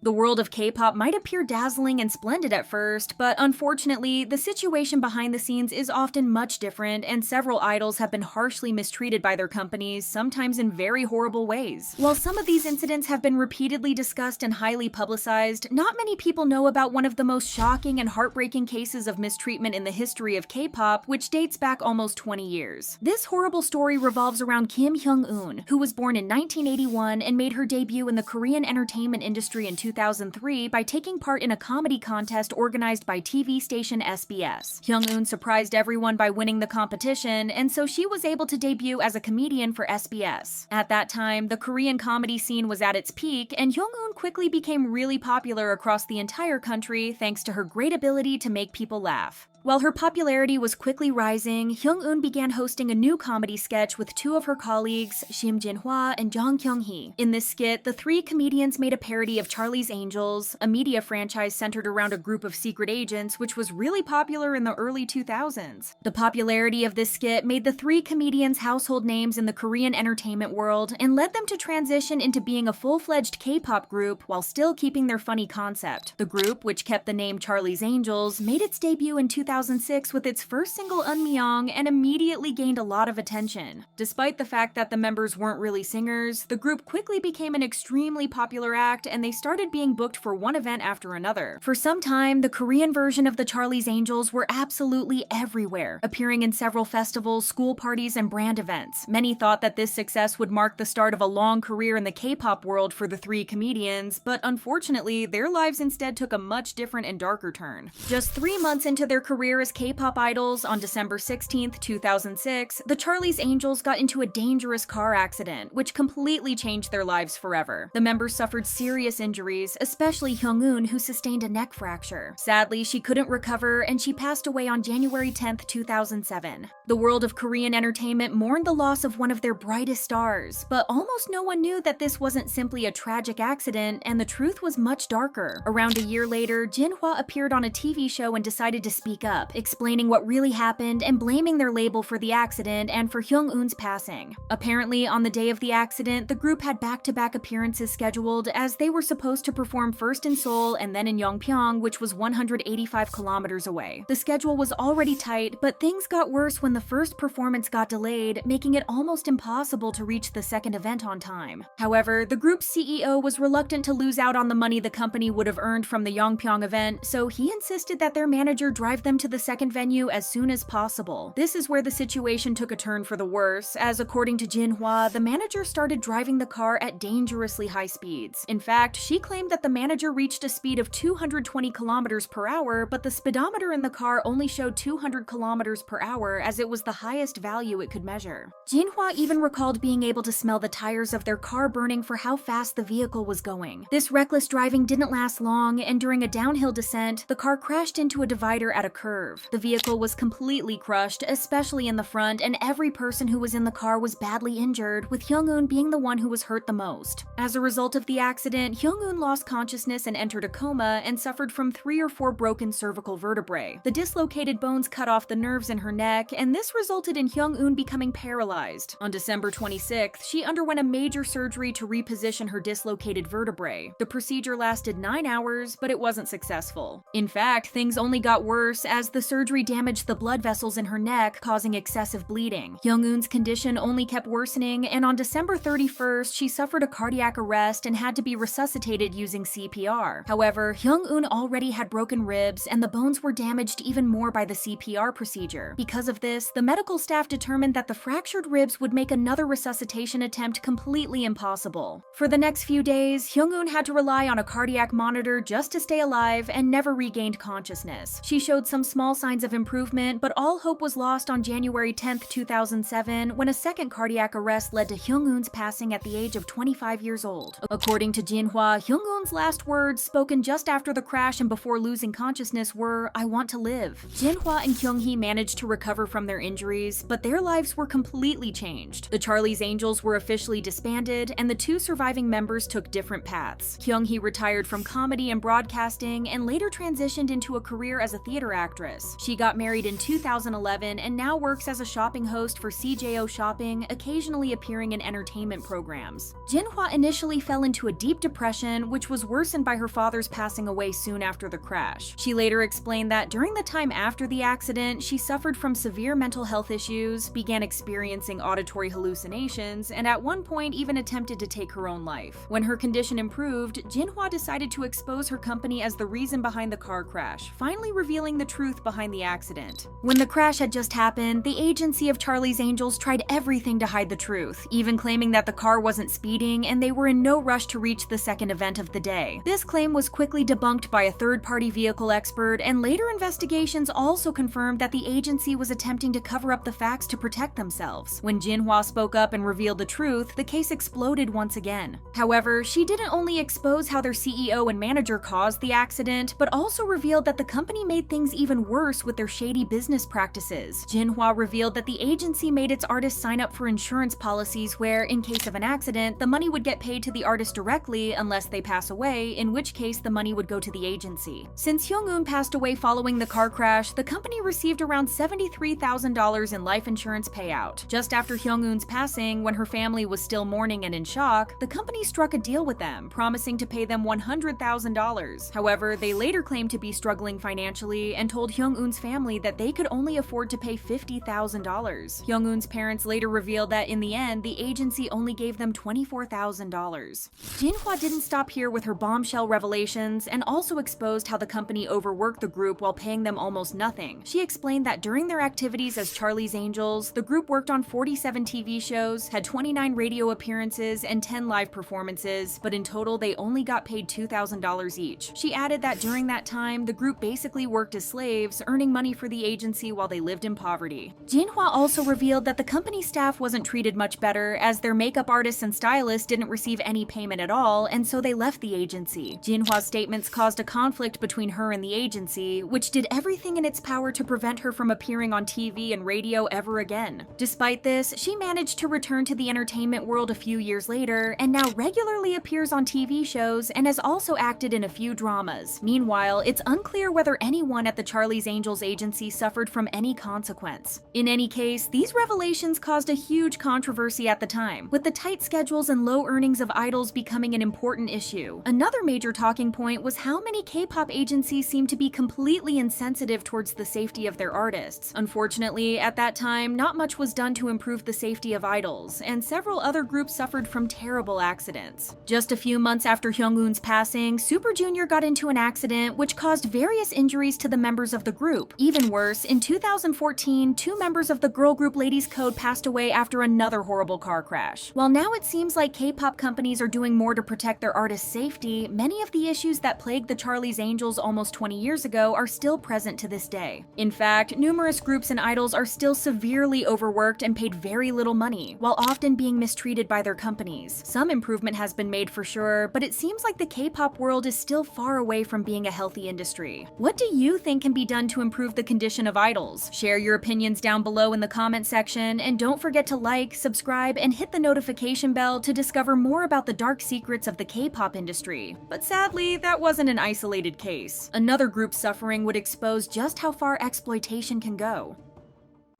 The world of K-pop might appear dazzling and splendid at first, but unfortunately, the situation behind the scenes is often much different, and several idols have been harshly mistreated by their companies, sometimes in very horrible ways. While some of these incidents have been repeatedly discussed and highly publicized, not many people know about one of the most shocking and heartbreaking cases of mistreatment in the history of K-pop, which dates back almost 20 years. This horrible story revolves around Kim Hyung Eun, who was born in 1981 and made her debut in the Korean entertainment industry in 2003 by taking part in a comedy contest organized by TV station SBS. Hyung Eun surprised everyone by winning the competition, and so she was able to debut as a comedian for SBS. At that time, the Korean comedy scene was at its peak, and Hyung Eun quickly became really popular across the entire country thanks to her great ability to make people laugh. While her popularity was quickly rising, Hyung Eun began hosting a new comedy sketch with two of her colleagues, Shim Jin-hwa and Jang Kyung-hee. In this skit, the three comedians made a parody of Charlie's Angels, a media franchise centered around a group of secret agents which was really popular in the early 2000s. The popularity of this skit made the three comedians household names in the Korean entertainment world and led them to transition into being a full-fledged K-pop group while still keeping their funny concept. The group, which kept the name Charlie's Angels, made its debut in 2006 with its first single Unmyeong and immediately gained a lot of attention. Despite the fact that the members weren't really singers, the group quickly became an extremely popular act and they started being booked for one event after another. For some time, the Korean version of the Charlie's Angels were absolutely everywhere, appearing in several festivals, school parties, and brand events. Many thought that this success would mark the start of a long career in the K-pop world for the three comedians, but unfortunately, their lives instead took a much different and darker turn. Just 3 months into their career as K-pop idols, on December 16, 2006, the Charlie's Angels got into a dangerous car accident, which completely changed their lives forever. The members suffered serious injuries, especially Hyung Eun, who sustained a neck fracture. Sadly, she couldn't recover, and she passed away on January 10, 2007. The world of Korean entertainment mourned the loss of one of their brightest stars, but almost no one knew that this wasn't simply a tragic accident, and the truth was much darker. Around a year later, Jin-hwa appeared on a TV show and decided to speak up, explaining what really happened and blaming their label for the accident and for Hyung Eun's passing. Apparently, on the day of the accident, the group had back-to-back appearances scheduled as they were supposed to perform first in Seoul and then in Yeongpyeong, which was 185 kilometers away. The schedule was already tight, but things got worse when the first performance got delayed, making it almost impossible to reach the second event on time. However, the group's CEO was reluctant to lose out on the money the company would have earned from the Yeongpyeong event, so he insisted that their manager drive them to the second venue as soon as possible. This is where the situation took a turn for the worse, as according to Jin-hwa, the manager started driving the car at dangerously high speeds. In fact, she claimed that the manager reached a speed of 220 kilometers per hour, but the speedometer in the car only showed 200 kilometers per hour as it was the highest value it could measure. Jin-hwa even recalled being able to smell the tires of their car burning for how fast the vehicle was going. This reckless driving didn't last long, and during a downhill descent, the car crashed into a divider at a curve. The vehicle was completely crushed, especially in the front, and every person who was in the car was badly injured, with Hyung Eun being the one who was hurt the most. As a result of the accident, Hyung Eun lost consciousness and entered a coma and suffered from 3 or 4 broken cervical vertebrae. The dislocated bones cut off the nerves in her neck, and this resulted in Hyung Eun becoming paralyzed. On December 26th, she underwent a major surgery to reposition her dislocated vertebrae. The procedure lasted 9 hours, but it wasn't successful. In fact, things only got worse as the surgery damaged the blood vessels in her neck, causing excessive bleeding. Hyung Eun's condition only kept worsening, and on December 31st, she suffered a cardiac arrest and had to be resuscitated using CPR. However, Hyung Eun already had broken ribs, and the bones were damaged even more by the CPR procedure. Because of this, the medical staff determined that the fractured ribs would make another resuscitation attempt completely impossible. For the next few days, Hyung Eun had to rely on a cardiac monitor just to stay alive and never regained consciousness. She showed some small signs of improvement, but all hope was lost on January 10, 2007, when a second cardiac arrest led to Hyung Eun's passing at the age of 25 years old. According to Jin-hwa, Hyung Eun's last words, spoken just after the crash and before losing consciousness, were, "I want to live." Jin-hwa and Kyung-hee managed to recover from their injuries, but their lives were completely changed. The Charlie's Angels were officially disbanded, and the 2 surviving members took different paths. Kyung-hee retired from comedy and broadcasting, and later transitioned into a career as a theater actor actress. She got married in 2011 and now works as a shopping host for CJO Shopping, occasionally appearing in entertainment programs. Jinhwa initially fell into a deep depression, which was worsened by her father's passing away soon after the crash. She later explained that during the time after the accident, she suffered from severe mental health issues, began experiencing auditory hallucinations, and at one point even attempted to take her own life. When her condition improved, Jinhwa decided to expose her company as the reason behind the car crash, finally revealing the truth behind the accident. When the crash had just happened, the agency of Charlie's Angels tried everything to hide the truth, even claiming that the car wasn't speeding and they were in no rush to reach the second event of the day. This claim was quickly debunked by a third-party vehicle expert, and later investigations also confirmed that the agency was attempting to cover up the facts to protect themselves. When Jinhwa spoke up and revealed the truth, the case exploded once again. However, she didn't only expose how their CEO and manager caused the accident, but also revealed that the company made things even worse with their shady business practices. Jinhwa revealed that the agency made its artists sign up for insurance policies where, in case of an accident, the money would get paid to the artist directly unless they pass away, in which case the money would go to the agency. Since Hyung Eun passed away following the car crash, the company received around $73,000 in life insurance payout. Just after Hyung Eun's passing, when her family was still mourning and in shock, the company struck a deal with them, promising to pay them $100,000. However, they later claimed to be struggling financially and told Hyung Eun's family that they could only afford to pay $50,000. Hyung Eun's parents later revealed that in the end, the agency only gave them $24,000. Jinhwa didn't stop here with her bombshell revelations and also exposed how the company overworked the group while paying them almost nothing. She explained that during their activities as Charlie's Angels, the group worked on 47 TV shows, had 29 radio appearances, and 10 live performances, but in total they only got paid $2,000 each. She added that during that time, the group basically worked as slaves, earning money for the agency while they lived in poverty. Jinhwa also revealed that the company staff wasn't treated much better, as their makeup artists and stylists didn't receive any payment at all, and so they left the agency. Jinhwa's statements caused a conflict between her and the agency, which did everything in its power to prevent her from appearing on TV and radio ever again. Despite this, she managed to return to the entertainment world a few years later, and now regularly appears on TV shows and has also acted in a few dramas. Meanwhile, it's unclear whether anyone at the Charlie's Angels agency suffered from any consequence. In any case, these revelations caused a huge controversy at the time, with the tight schedules and low earnings of idols becoming an important issue. Another major talking point was how many K-pop agencies seemed to be completely insensitive towards the safety of their artists. Unfortunately, at that time, not much was done to improve the safety of idols, and several other groups suffered from terrible accidents. Just a few months after Hyung Eun's passing, Super Junior got into an accident which caused various injuries to the members of the group. Even worse, in 2014, 2 members of the girl group Ladies Code passed away after another horrible car crash. While now it seems like K-pop companies are doing more to protect their artists' safety, many of the issues that plagued the Charlie's Angels almost 20 years ago are still present to this day. In fact, numerous groups and idols are still severely overworked and paid very little money, while often being mistreated by their companies. Some improvement has been made for sure, but it seems like the K-pop world is still far away from being a healthy industry. What do you think can be done to improve the condition of idols? Share your opinions down below in the comment section, and don't forget to like, subscribe, and hit the notification bell to discover more about the dark secrets of the K-pop industry. But sadly, that wasn't an isolated case. Another group suffering would expose just how far exploitation can go.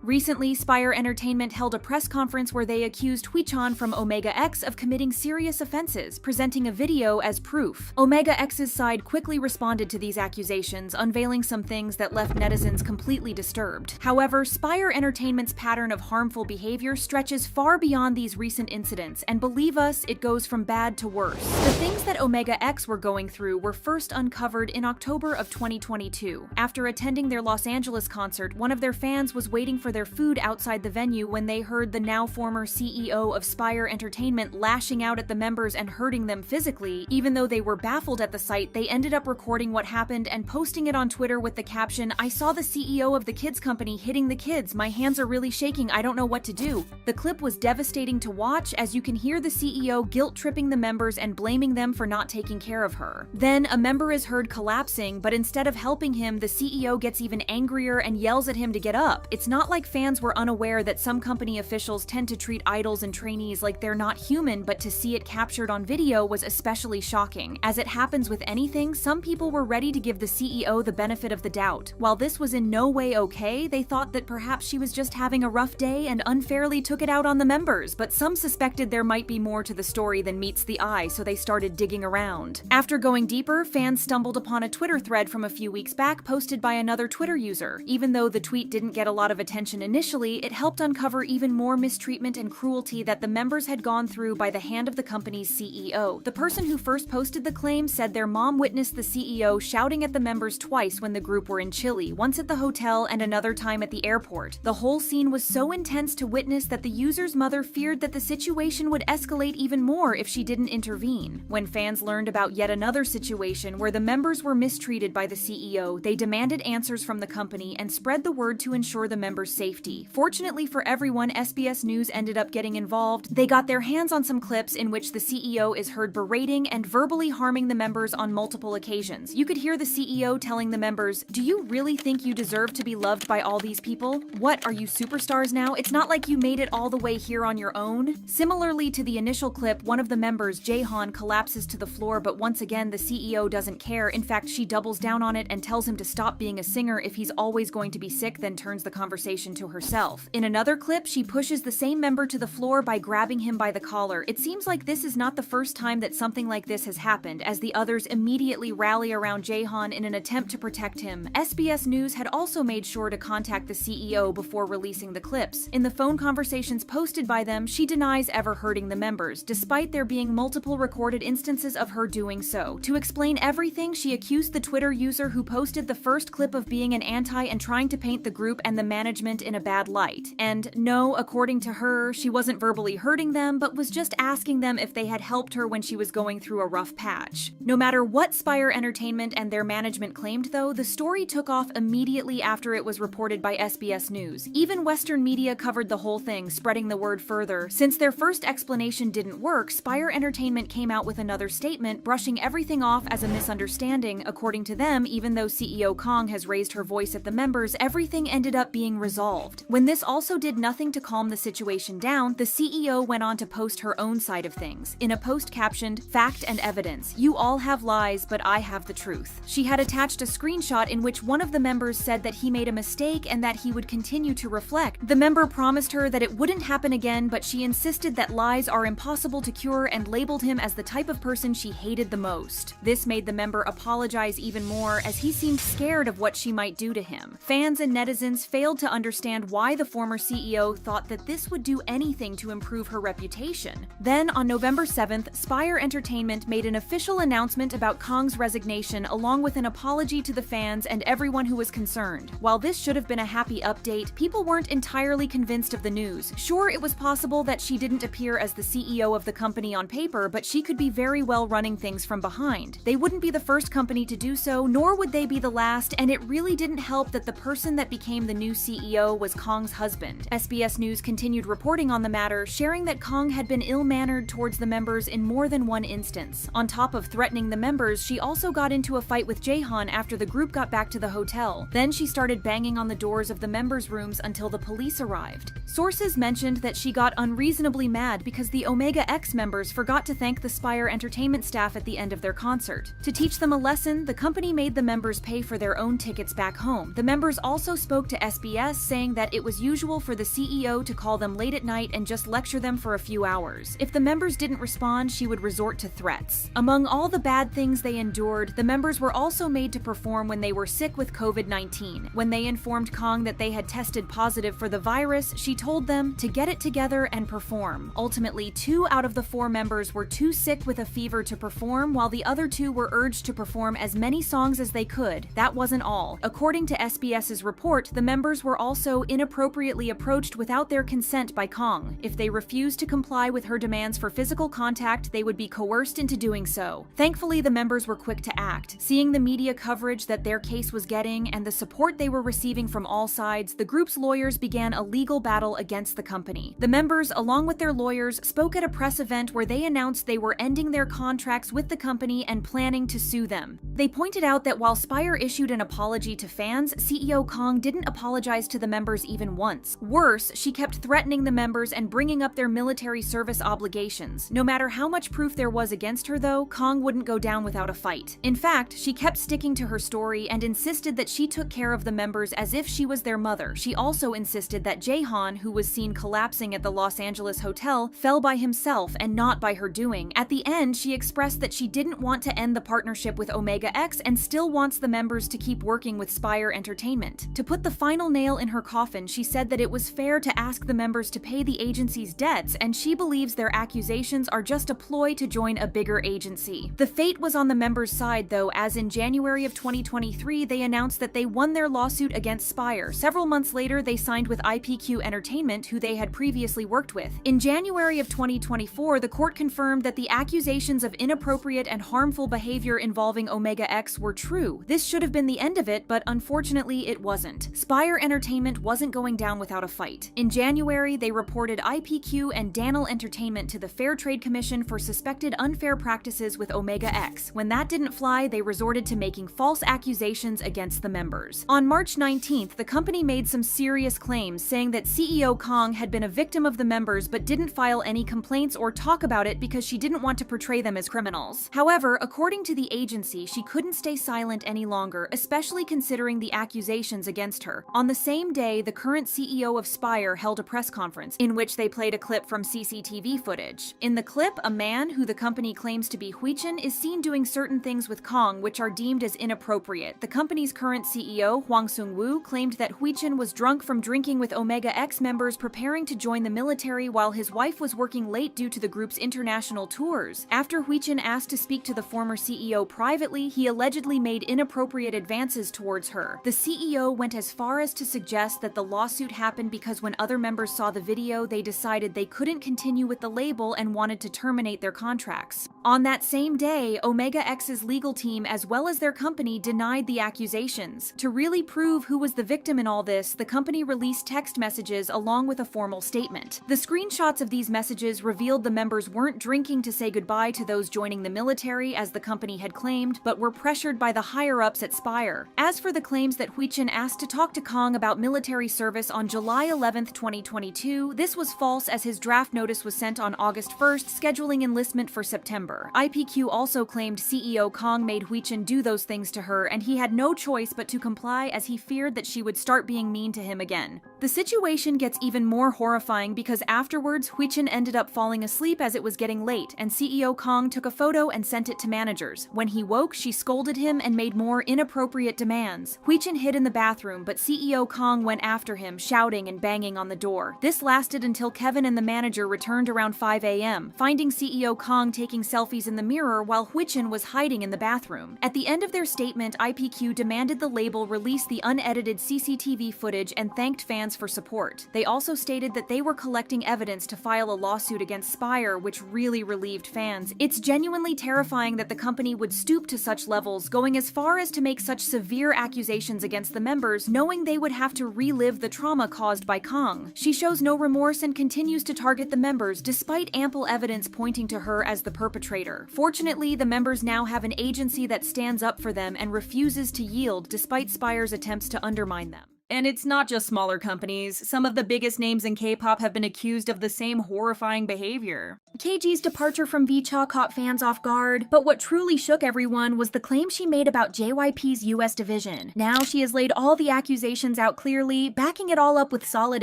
Recently, Spire Entertainment held a press conference where they accused Hwichan from Omega X of committing serious offenses, presenting a video as proof. Omega X's side quickly responded to these accusations, unveiling some things that left netizens completely disturbed. However, Spire Entertainment's pattern of harmful behavior stretches far beyond these recent incidents, and believe us, it goes from bad to worse. The things that Omega X were going through were first uncovered in October of 2022. After attending their Los Angeles concert, one of their fans was waiting for their food outside the venue when they heard the now former CEO of Spire Entertainment lashing out at the members and hurting them physically. Even though they were baffled at the sight, they ended up recording what happened and posting it on Twitter with the caption, "I saw the CEO of the kids company hitting the kids. My hands are really shaking. I don't know what to do." The clip was devastating to watch, as you can hear the CEO guilt-tripping the members and blaming them for not taking care of her. Then, a member is heard collapsing, but instead of helping him, the CEO gets even angrier and yells at him to get up. It's not like like fans were unaware that some company officials tend to treat idols and trainees like they're not human, but to see it captured on video was especially shocking. As it happens with anything, some people were ready to give the CEO the benefit of the doubt. While this was in no way okay, they thought that perhaps she was just having a rough day and unfairly took it out on the members, but some suspected there might be more to the story than meets the eye, so they started digging around. After going deeper, fans stumbled upon a Twitter thread from a few weeks back posted by another Twitter user. Even though the tweet didn't get a lot of attention initially, it helped uncover even more mistreatment and cruelty that the members had gone through by the hand of the company's CEO. The person who first posted the claim said their mom witnessed the CEO shouting at the members twice when the group were in Chile, once at the hotel and another time at the airport. The whole scene was so intense to witness that the user's mother feared that the situation would escalate even more if she didn't intervene. When fans learned about yet another situation where the members were mistreated by the CEO, they demanded answers from the company and spread the word to ensure the members' safety. Fortunately for everyone, SBS News ended up getting involved. They got their hands on some clips in which the CEO is heard berating and verbally harming the members on multiple occasions. You could hear the CEO telling the members, "Do you really think you deserve to be loved by all these people? What, are you superstars now? It's not like you made it all the way here on your own." Similarly to the initial clip, one of the members, Jaehan, collapses to the floor, but once again the CEO doesn't care. In fact, she doubles down on it and tells him to stop being a singer if he's always going to be sick, then turns the conversation to herself. In another clip, she pushes the same member to the floor by grabbing him by the collar. It seems like this is not the first time that something like this has happened, as the others immediately rally around Jaehan in an attempt to protect him. SBS News had also made sure to contact the CEO before releasing the clips. In the phone conversations posted by them, she denies ever hurting the members, despite there being multiple recorded instances of her doing so. To explain everything, she accused the Twitter user who posted the first clip of being an anti and trying to paint the group and the management in a bad light. And no, according to her, she wasn't verbally hurting them, but was just asking them if they had helped her when she was going through a rough patch. No matter what Spire Entertainment and their management claimed though, the story took off immediately after it was reported by SBS News. Even Western media covered the whole thing, spreading the word further. Since their first explanation didn't work, Spire Entertainment came out with another statement, brushing everything off as a misunderstanding. According to them, even though CEO Kang has raised her voice at the members, everything ended up being resolved. When this also did nothing to calm the situation down, the CEO went on to post her own side of things. In a post captioned, "Fact and evidence. You all have lies, but I have the truth." She had attached a screenshot in which one of the members said that he made a mistake and that he would continue to reflect. The member promised her that it wouldn't happen again, but she insisted that lies are impossible to cure and labeled him as the type of person she hated the most. This made the member apologize even more, as he seemed scared of what she might do to him. Fans and netizens failed to understand why the former CEO thought that this would do anything to improve her reputation. Then, on November 7th, Spire Entertainment made an official announcement about Kang's resignation, along with an apology to the fans and everyone who was concerned. While this should have been a happy update, people weren't entirely convinced of the news. Sure, it was possible that she didn't appear as the CEO of the company on paper, but she could be very well running things from behind. They wouldn't be the first company to do so, nor would they be the last, and it really didn't help that the person that became the new CEO was Kang's husband. SBS News continued reporting on the matter, sharing that Kang had been ill-mannered towards the members in more than one instance. On top of threatening the members, she also got into a fight with Jaehan after the group got back to the hotel. Then she started banging on the doors of the members' rooms until the police arrived. Sources mentioned that she got unreasonably mad because the Omega X members forgot to thank the Spire Entertainment staff at the end of their concert. To teach them a lesson, the company made the members pay for their own tickets back home. The members also spoke to SBS, saying that it was usual for the CEO to call them late at night and just lecture them for a few hours. If the members didn't respond, she would resort to threats. Among all the bad things they endured, the members were also made to perform when they were sick with COVID-19. When they informed Kang that they had tested positive for the virus, she told them to get it together and perform. Ultimately, 2 out of the 4 members were too sick with a fever to perform, while the other 2 were urged to perform as many songs as they could. That wasn't all. According to SBS's report, the members were also inappropriately approached without their consent by Kang. If they refused to comply with her demands for physical contact, they would be coerced into doing so. Thankfully, the members were quick to act. Seeing the media coverage that their case was getting and the support they were receiving from all sides, the group's lawyers began a legal battle against the company. The members, along with their lawyers, spoke at a press event where they announced they were ending their contracts with the company and planning to sue them. They pointed out that while Spire issued an apology to fans, CEO Kang didn't apologize to the members even once. Worse, she kept threatening the members and bringing up their military service obligations. No matter how much proof there was against her, though, Kang wouldn't go down without a fight. In fact, she kept sticking to her story and insisted that she took care of the members as if she was their mother. She also insisted that Jaehan, who was seen collapsing at the Los Angeles hotel, fell by himself and not by her doing. At the end, she expressed that she didn't want to end the partnership with Omega X and still wants the members to keep working with Spire Entertainment. To put the final nail in her coffin, she said that it was fair to ask the members to pay the agency's debts, and she believes their accusations are just a ploy to join a bigger agency. The fate was on the members' side, though, as in January of 2023, they announced that they won their lawsuit against Spire. Several months later, they signed with IPQ Entertainment, who they had previously worked with. In January of 2024, the court confirmed that the accusations of inappropriate and harmful behavior involving Omega X were true. This should have been the end of it, but unfortunately it wasn't. Spire Entertainment wasn't going down without a fight. In January, they reported IPQ and Danil Entertainment to the Fair Trade Commission for suspected unfair practices with Omega X. When that didn't fly, they resorted to making false accusations against the members. On March 19th, the company made some serious claims, saying that CEO Kang had been a victim of the members but didn't file any complaints or talk about it because she didn't want to portray them as criminals. However, according to the agency, she couldn't stay silent any longer, especially considering the accusations against her. On the same day, the current CEO of Spire held a press conference in which they played a clip from CCTV footage. In the clip, a man who the company claims to be Hyung is seen doing certain things with Kang which are deemed as inappropriate. The company's current CEO, Hwang Sung-woo, claimed that Hyun was drunk from drinking with Omega X members preparing to join the military while his wife was working late due to the group's international tours. After Hyun asked to speak to the former CEO privately, he allegedly made inappropriate advances towards her. The CEO went as far as to suggest that the lawsuit happened because when other members saw the video, they decided they couldn't continue with the label and wanted to terminate their contracts. On that same day, Omega X's legal team as well as their company denied the accusations. To really prove who was the victim in all this, the company released text messages along with a formal statement. The screenshots of these messages revealed the members weren't drinking to say goodbye to those joining the military as the company had claimed, but were pressured by the higher-ups at Spire. As for the claims that Hyun asked to talk to Kang about military service on July 11, 2022, this was false as his draft notice was sent on August 1st, scheduling enlistment for September. IPQ also claimed CEO Kang made Hyun do those things to her, and he had no choice but to comply as he feared that she would start being mean to him again. The situation gets even more horrifying because afterwards, Hyun ended up falling asleep as it was getting late, and CEO Kang took a photo and sent it to managers. When he woke, she scolded him and made more inappropriate demands. Hyun hid in the bathroom, but CEO Kang went after him, shouting and banging on the door. This lasted until Kevin and the manager returned around 5 a.m., finding CEO Kang taking selfies in the mirror while Hyun was hiding in the bathroom. At the end of their statement, IPQ demanded the label release the unedited CCTV footage and thanked fans for support. They also stated that they were collecting evidence to file a lawsuit against Spire, which really relieved fans. It's genuinely terrifying that the company would stoop to such levels, going as far as to make such severe accusations against the members, knowing they would have to relive the trauma caused by Kang. She shows no remorse and continues to target the members, despite ample evidence pointing to her as the perpetrator. Fortunately, the members now have an agency that stands up for them and refuses to yield despite Spire's attempts to undermine them. And it's not just smaller companies. Some of the biggest names in K-pop have been accused of the same horrifying behavior. KG's departure from VCHA caught fans off guard, but what truly shook everyone was the claim she made about JYP's US division. Now she has laid all the accusations out clearly, backing it all up with solid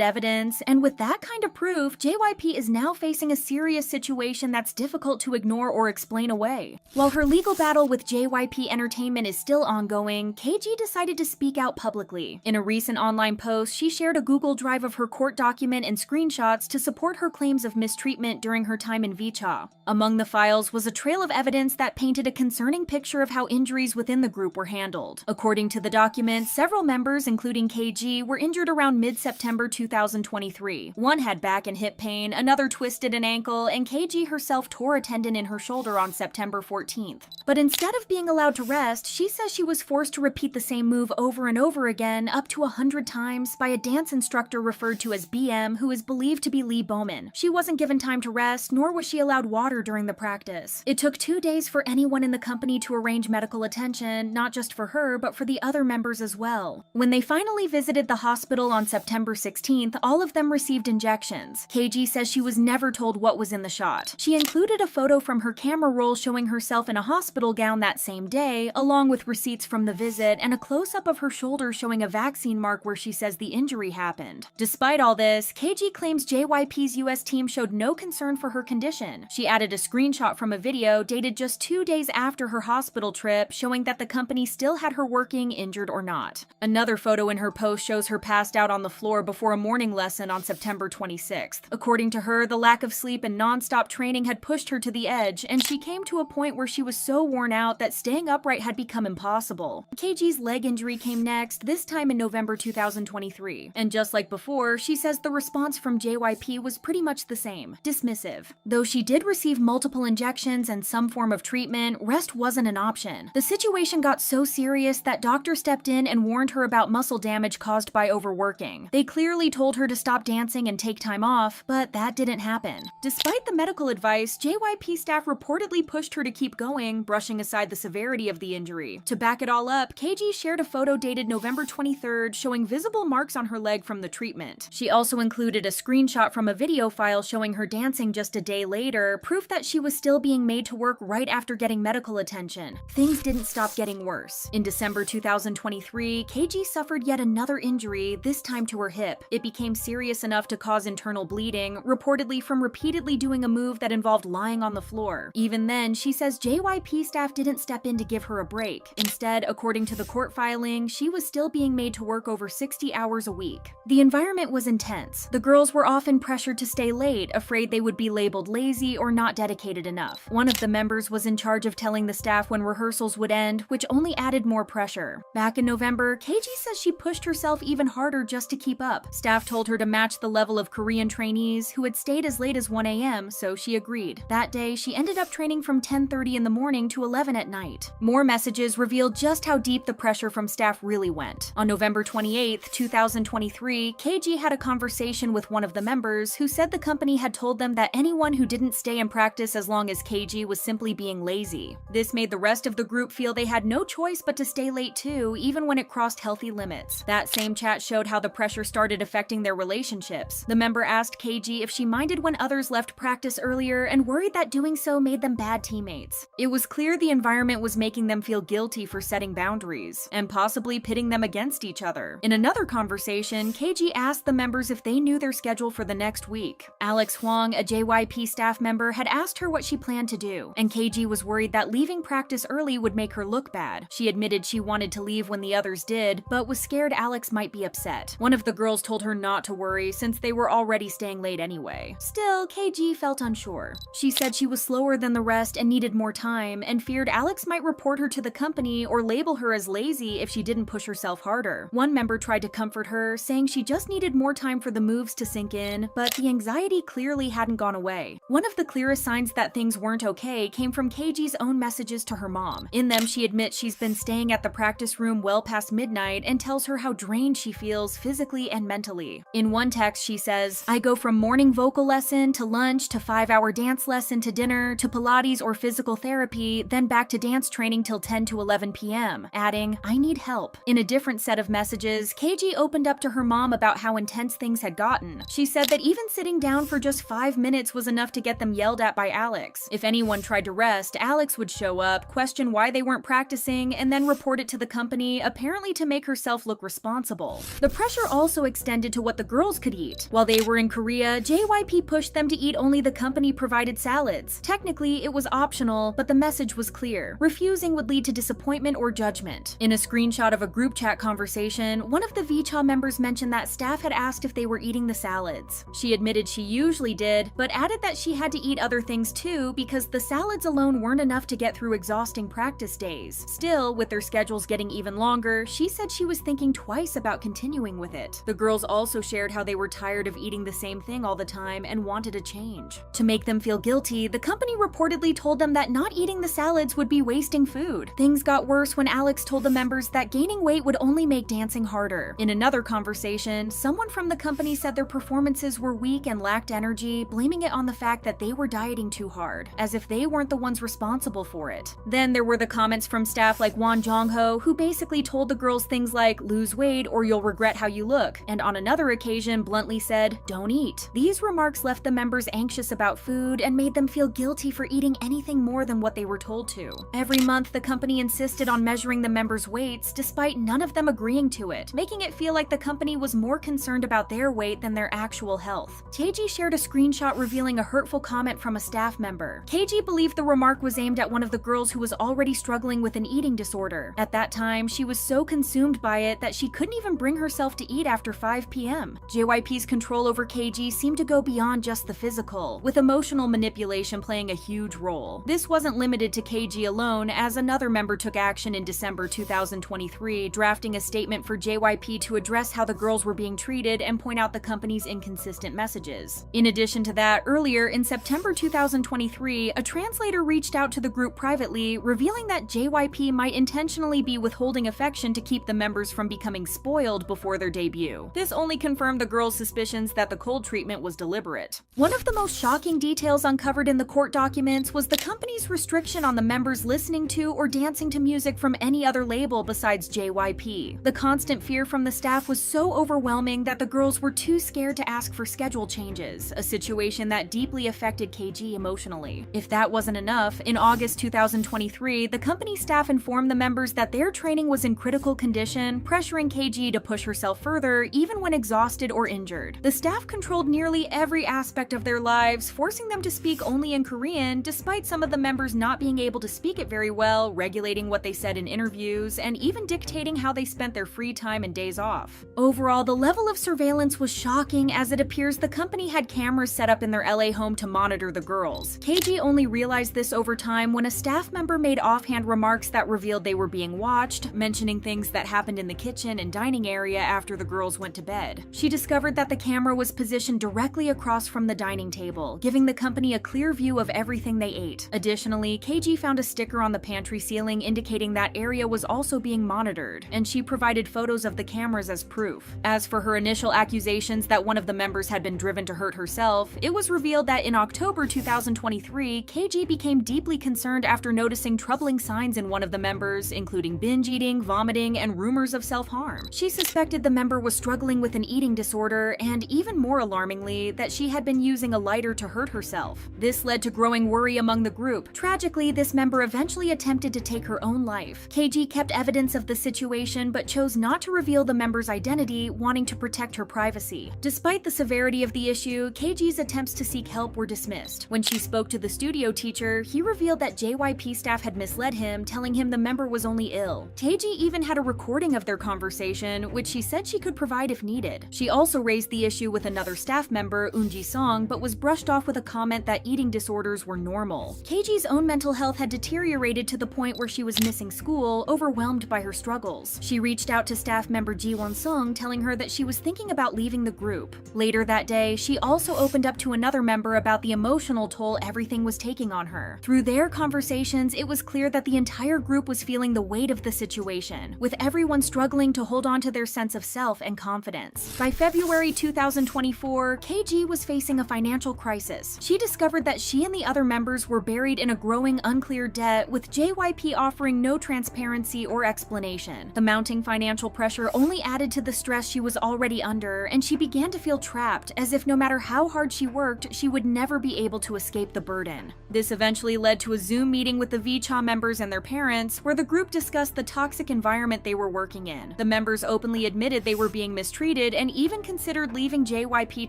evidence, and with that kind of proof, JYP is now facing a serious situation that's difficult to ignore or explain away. While her legal battle with JYP Entertainment is still ongoing, KG decided to speak out publicly. In a recent online post, she shared a Google Drive of her court document and screenshots to support her claims of mistreatment during her time in VCHA. Among the files was a trail of evidence that painted a concerning picture of how injuries within the group were handled. According to the document, several members, including KG, were injured around mid-September 2023. One had back and hip pain, another twisted an ankle, and KG herself tore a tendon in her shoulder on September 14th. But instead of being allowed to rest, she says she was forced to repeat the same move over and over again, up to 100 times, by a dance instructor referred to as BM, who is believed to be Lee Bowman. She wasn't given time to rest, nor nor was she allowed water during the practice. It took 2 days for anyone in the company to arrange medical attention, not just for her, but for the other members as well. When they finally visited the hospital on September 16th, all of them received injections. KG says she was never told what was in the shot. She included a photo from her camera roll showing herself in a hospital gown that same day, along with receipts from the visit and a close-up of her shoulder showing a vaccine mark where she says the injury happened. Despite all this, KG claims JYP's US team showed no concern for her condition. She added a screenshot from a video dated just 2 days after her hospital trip, showing that the company still had her working, injured or not. Another photo in her post shows her passed out on the floor before a morning lesson on September 26th. According to her, the lack of sleep and non-stop training had pushed her to the edge, and she came to a point where she was so worn out that staying upright had become impossible. KG's leg injury came next, this time in November 2023. And just like before, she says the response from JYP was pretty much the same, dismissive. Though she did receive multiple injections and some form of treatment, rest wasn't an option. The situation got so serious that doctors stepped in and warned her about muscle damage caused by overworking. They clearly told her to stop dancing and take time off, but that didn't happen. Despite the medical advice, JYP staff reportedly pushed her to keep going, brushing aside the severity of the injury. To back it all up, KG shared a photo dated November 23rd showing visible marks on her leg from the treatment. She also included a screenshot from a video file showing her dancing just a day later, proof that she was still being made to work right after getting medical attention. Things didn't stop getting worse. In December 2023, KG suffered yet another injury, this time to her hip. It became serious enough to cause internal bleeding, reportedly from repeatedly doing a move that involved lying on the floor. Even then, she says JYP staff didn't step in to give her a break. Instead, according to the court filing, she was still being made to work over 60 hours a week. The environment was intense. The girls were often pressured to stay late, afraid they would be labeled lazy or not dedicated enough. One of the members was in charge of telling the staff when rehearsals would end, which only added more pressure. Back in November, KG says she pushed herself even harder just to keep up. Staff told her to match the level of Korean trainees who had stayed as late as 1 a.m., so she agreed. That day, she ended up training from 10:30 in the morning to 11 at night. More messages revealed just how deep the pressure from staff really went. On November 28, 2023, KG had a conversation with one of the members who said the company had told them that anyone who didn't stay in practice as long as KG was simply being lazy. This made the rest of the group feel they had no choice but to stay late too, even when it crossed healthy limits. That same chat showed how the pressure started affecting their relationships. The member asked KG if she minded when others left practice earlier and worried that doing so made them bad teammates. It was clear the environment was making them feel guilty for setting boundaries, and possibly pitting them against each other. In another conversation, KG asked the members if they knew their schedule for the next week. Alex Hwang, a JYP staff member, had asked her what she planned to do, and KG was worried that leaving practice early would make her look bad. She admitted she wanted to leave when the others did, but was scared Alex might be upset. One of the girls told her not to worry since they were already staying late anyway. Still, KG felt unsure. She said she was slower than the rest and needed more time, and feared Alex might report her to the company or label her as lazy if she didn't push herself harder. One member tried to comfort her, saying she just needed more time for the moves to sink in, but the anxiety clearly hadn't gone away. One of the clearest signs that things weren't okay came from KG's own messages to her mom. In them, she admits she's been staying at the practice room well past midnight and tells her how drained she feels physically and mentally. In one text, she says, "I go from morning vocal lesson to lunch to 5-hour dance lesson to dinner to Pilates or physical therapy, then back to dance training till 10 to 11 p.m., adding, "I need help." In a different set of messages, KG opened up to her mom about how intense things had gotten. She said that even sitting down for just 5 minutes was enough to get them yelled at by Alex. If anyone tried to rest, Alex would show up, question why they weren't practicing, and then report it to the company, apparently to make herself look responsible. The pressure also extended to what the girls could eat. While they were in Korea, JYP pushed them to eat only the company-provided salads. Technically, it was optional, but the message was clear. Refusing would lead to disappointment or judgment. In a screenshot of a group chat conversation, one of the VCHA members mentioned that staff had asked if they were eating the salads. She admitted she usually did, but added that she had to eat other things too because the salads alone weren't enough to get through exhausting practice days. Still, with their schedules getting even longer, she said she was thinking twice about continuing with it. The girls also shared how they were tired of eating the same thing all the time and wanted a change. To make them feel guilty, the company reportedly told them that not eating the salads would be wasting food. Things got worse when Alex told the members that gaining weight would only make dancing harder. In another conversation, someone from the company said their performances were weak and lacked energy, blaming it on the fact that they were dieting too hard, as if they weren't the ones responsible for it. Then there were the comments from staff like Won Jong-ho, who basically told the girls things like, "Lose weight or you'll regret how you look," and on another occasion bluntly said, "Don't eat." These remarks left the members anxious about food and made them feel guilty for eating anything more than what they were told to. Every month, the company insisted on measuring the members' weights, despite none of them agreeing to it, making it feel like the company was more concerned about their weight than their actual health. KG shared a screenshot revealing a hurtful comment from a staff member. KG believed the remark was aimed at one of the girls who was already struggling with an eating disorder. At that time, she was so consumed by it that she couldn't even bring herself to eat after 5 p.m. JYP's control over KG seemed to go beyond just the physical, with emotional manipulation playing a huge role. This wasn't limited to KG alone, as another member took action in December 2023, drafting a statement for JYP to address how the girls were being treated and point out the company's inconsistent messages. In addition to that, earlier in September 2023, a translator reached out to the group privately, revealing that JYP might intentionally be withholding affection to keep the members from becoming spoiled before their debut. This only confirmed the girls' suspicions that the cold treatment was deliberate. One of the most shocking details uncovered in the court documents was the company's restriction on the members listening to or dancing to music from any other label besides JYP. The constant fear from the staff was so overwhelming that the girls were too scared to ask for schedule changes, a situation that deeply affected KG emotionally. If that wasn't enough, in August 2023, the company staff informed the members that their training was in critical condition, pressuring KG to push herself further even when exhausted or injured. The staff controlled nearly every aspect of their lives, forcing them to speak only in Korean, despite some of the members not being able to speak it very well, regulating what they said in interviews, and even dictating how they spent their free time and days off. Overall, the level of surveillance was shocking, as it appears the company had cameras set up in their LA home to monitor the girls. KG only realized this over time when a staff member made offhand remarks that revealed they were being watched, mentioning things that happened in the kitchen and dining area after the girls went to bed. She discovered that the camera was positioned directly across from the dining table, giving the company a clear view of everything they ate. Additionally, KG found a sticker on the pantry ceiling indicating that area was also being monitored, and she provided photos of the cameras as proof. As for her initial accusations that one of the members had been driven to hurt herself, it was revealed that in October 2023, KG became deeply concerned after noticing troubling signs in one of the members, including binge eating, vomiting, and rumors of self-harm. She suspected the member was struggling with an eating disorder, and even more alarmingly, that she had been using a lighter to hurt herself. This led to growing worry among the group. Tragically, this member eventually attempted to take her own life. KG kept evidence of the situation but chose not to reveal the member's identity, wanting to protect her privacy. Despite the severity of the issue, KG's attempts to seek help were dismissed. When she spoke to the studio teacher, he revealed that JYP staff had misled him, telling him the member was only ill. KG even had a recording of their conversation, which she said she could provide if needed. She also raised the issue with another staff member, Eun Ji-sung, but was brushed off with a comment that eating disorders were normal. KG's own mental health had deteriorated to the point where she was missing school, overwhelmed by her struggles. She reached out to staff member Ji Won-sung, telling her that she was thinking about leaving the group. Later that day, she also opened up to another member about the emotional toll everything was taking on her. Through their conversations, it was clear that the entire group was feeling the weight of the situation, with everyone struggling to hold on to their sense of self and confidence. By February 2024, KG was facing a financial crisis. She discovered that she and the other members were buried in a growing unclear debt, with JYP offering no transparency or explanation. The mounting financial pressure only added to the stress she was already under, and she began to feel trapped, as if no matter how hard she worked, she would never be able to escape the burden. This eventually led to a Zoom meeting with the VCHA members and their parents, where the group discussed the toxic environment they were working in. The members openly admitted they were being mistreated and even considered leaving JYP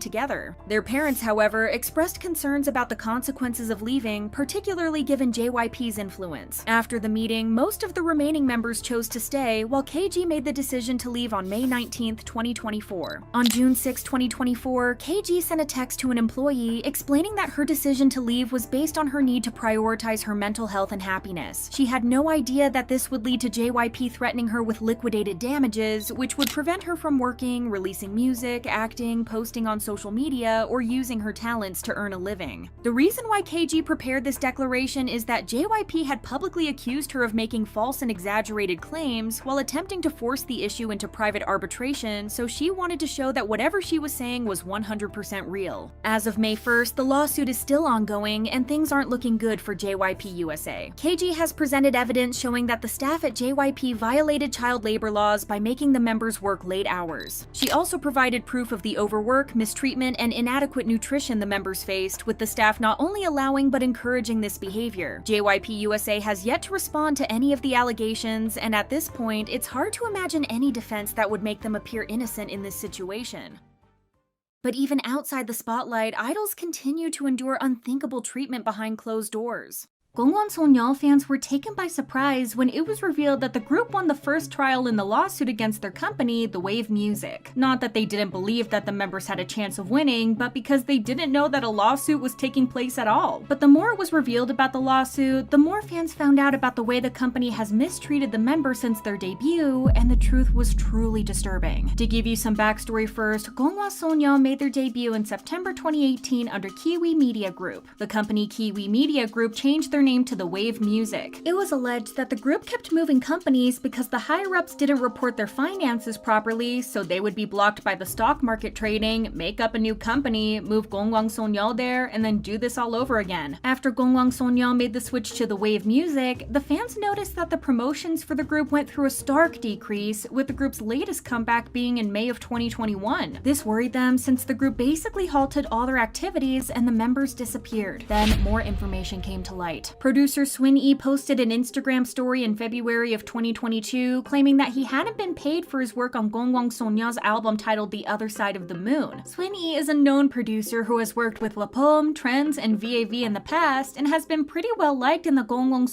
together. Their parents, however, expressed concerns about the consequences of leaving, particularly given JYP's influence. After the meeting, most of the remaining members chose to stay, while KG made the decision to leave on May 19, 2024. On June 6, 2024, KG sent a text to an employee explaining that her decision to leave was based on her need to prioritize her mental health and happiness. She had no idea that this would lead to JYP threatening her with liquidated damages, which would prevent her from working, releasing music, acting, posting on social media, or using her talents to earn a living. The reason why KG prepared this declaration is that JYP had publicly accused her of making false and exaggerated claims while attempting to force the issue into private arbitration, so she wanted to show that whatever she was saying was 100% real. As of May 1, 31st, the lawsuit is still ongoing and things aren't looking good for JYP USA. KG has presented evidence showing that the staff at JYP violated child labor laws by making the members work late hours. She also provided proof of the overwork, mistreatment, and inadequate nutrition the members faced, with the staff not only allowing but encouraging this behavior. JYP USA has yet to respond to any of the allegations, and at this point, it's hard to imagine any defense that would make them appear innocent in this situation. But even outside the spotlight, idols continue to endure unthinkable treatment behind closed doors. Gongwon fans were taken by surprise when it was revealed that the group won the first trial in the lawsuit against their company, The Wave Music. Not that they didn't believe that the members had a chance of winning, but because they didn't know that a lawsuit was taking place at all. But the more it was revealed about the lawsuit, the more fans found out about the way the company has mistreated the members since their debut, and the truth was truly disturbing. To give you some backstory first, Gongwon made their debut in September 2018 under Kiwi Media Group. The company Kiwi Media Group changed their name to The Wave Music. It was alleged that the group kept moving companies because the higher-ups didn't report their finances properly, so they would be blocked by the stock market trading, make up a new company, move Gongwon there, and then do this all over again. After Gongwon made the switch to The Wave Music, the fans noticed that the promotions for the group went through a stark decrease, with the group's latest comeback being in May of 2021. This worried them since the group basically halted all their activities and the members disappeared. Then more information came to light. Producer Swin Lee posted an Instagram story in February of 2022 claiming that he hadn't been paid for his work on Gongwon album titled The Other Side of the Moon. Swin Lee is a known producer who has worked with La Pomme, Trends, and VAV in the past and has been pretty well liked in the Gongwon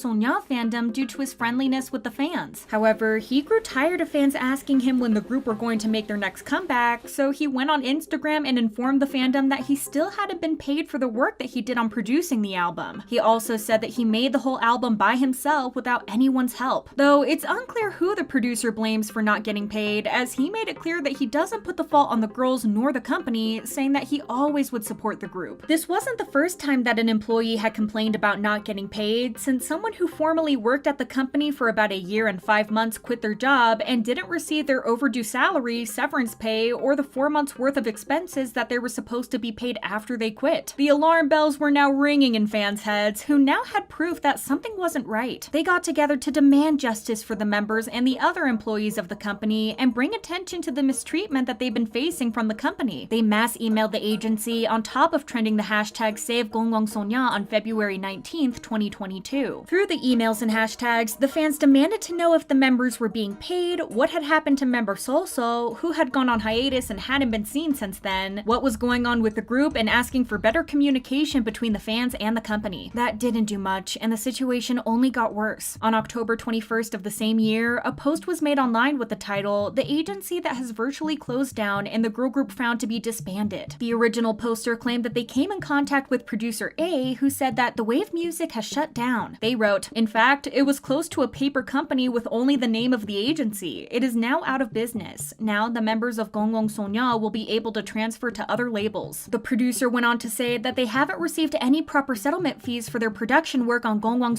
fandom due to his friendliness with the fans. However, he grew tired of fans asking him when the group were going to make their next comeback, so he went on Instagram and informed the fandom that he still hadn't been paid for the work that he did on producing the album. He also said that he made the whole album by himself without anyone's help, though it's unclear who the producer blames for not getting paid, as he made it clear that he doesn't put the fault on the girls nor the company, saying that he always would support the group. This wasn't the first time that an employee had complained about not getting paid, since someone who formerly worked at the company for about a year and 5 months quit their job and didn't receive their overdue salary, severance pay, or the 4 months worth of expenses that they were supposed to be paid after they quit. The alarm bells were now ringing in fans' heads, who now had proof that something wasn't right. They got together to demand justice for the members and the other employees of the company and bring attention to the mistreatment that they've been facing from the company. They mass emailed the agency on top of trending the hashtag #SaveGongwon on February 19th, 2022. Through the emails and hashtags, the fans demanded to know if the members were being paid, what had happened to member Solso, who had gone on hiatus and hadn't been seen since then, what was going on with the group, and asking for better communication between the fans and the company. That didn't do much, and the situation only got worse. On October 21st of the same year, a post was made online with the title, "The agency that has virtually closed down and the girl group found to be disbanded." The original poster claimed that they came in contact with producer A, who said that The Wave Music has shut down. They wrote, "In fact, it was close to a paper company with only the name of the agency. It is now out of business. Now the members of Gongwon will be able to transfer to other labels." The producer went on to say that they haven't received any proper settlement fees for their production work on Gongwon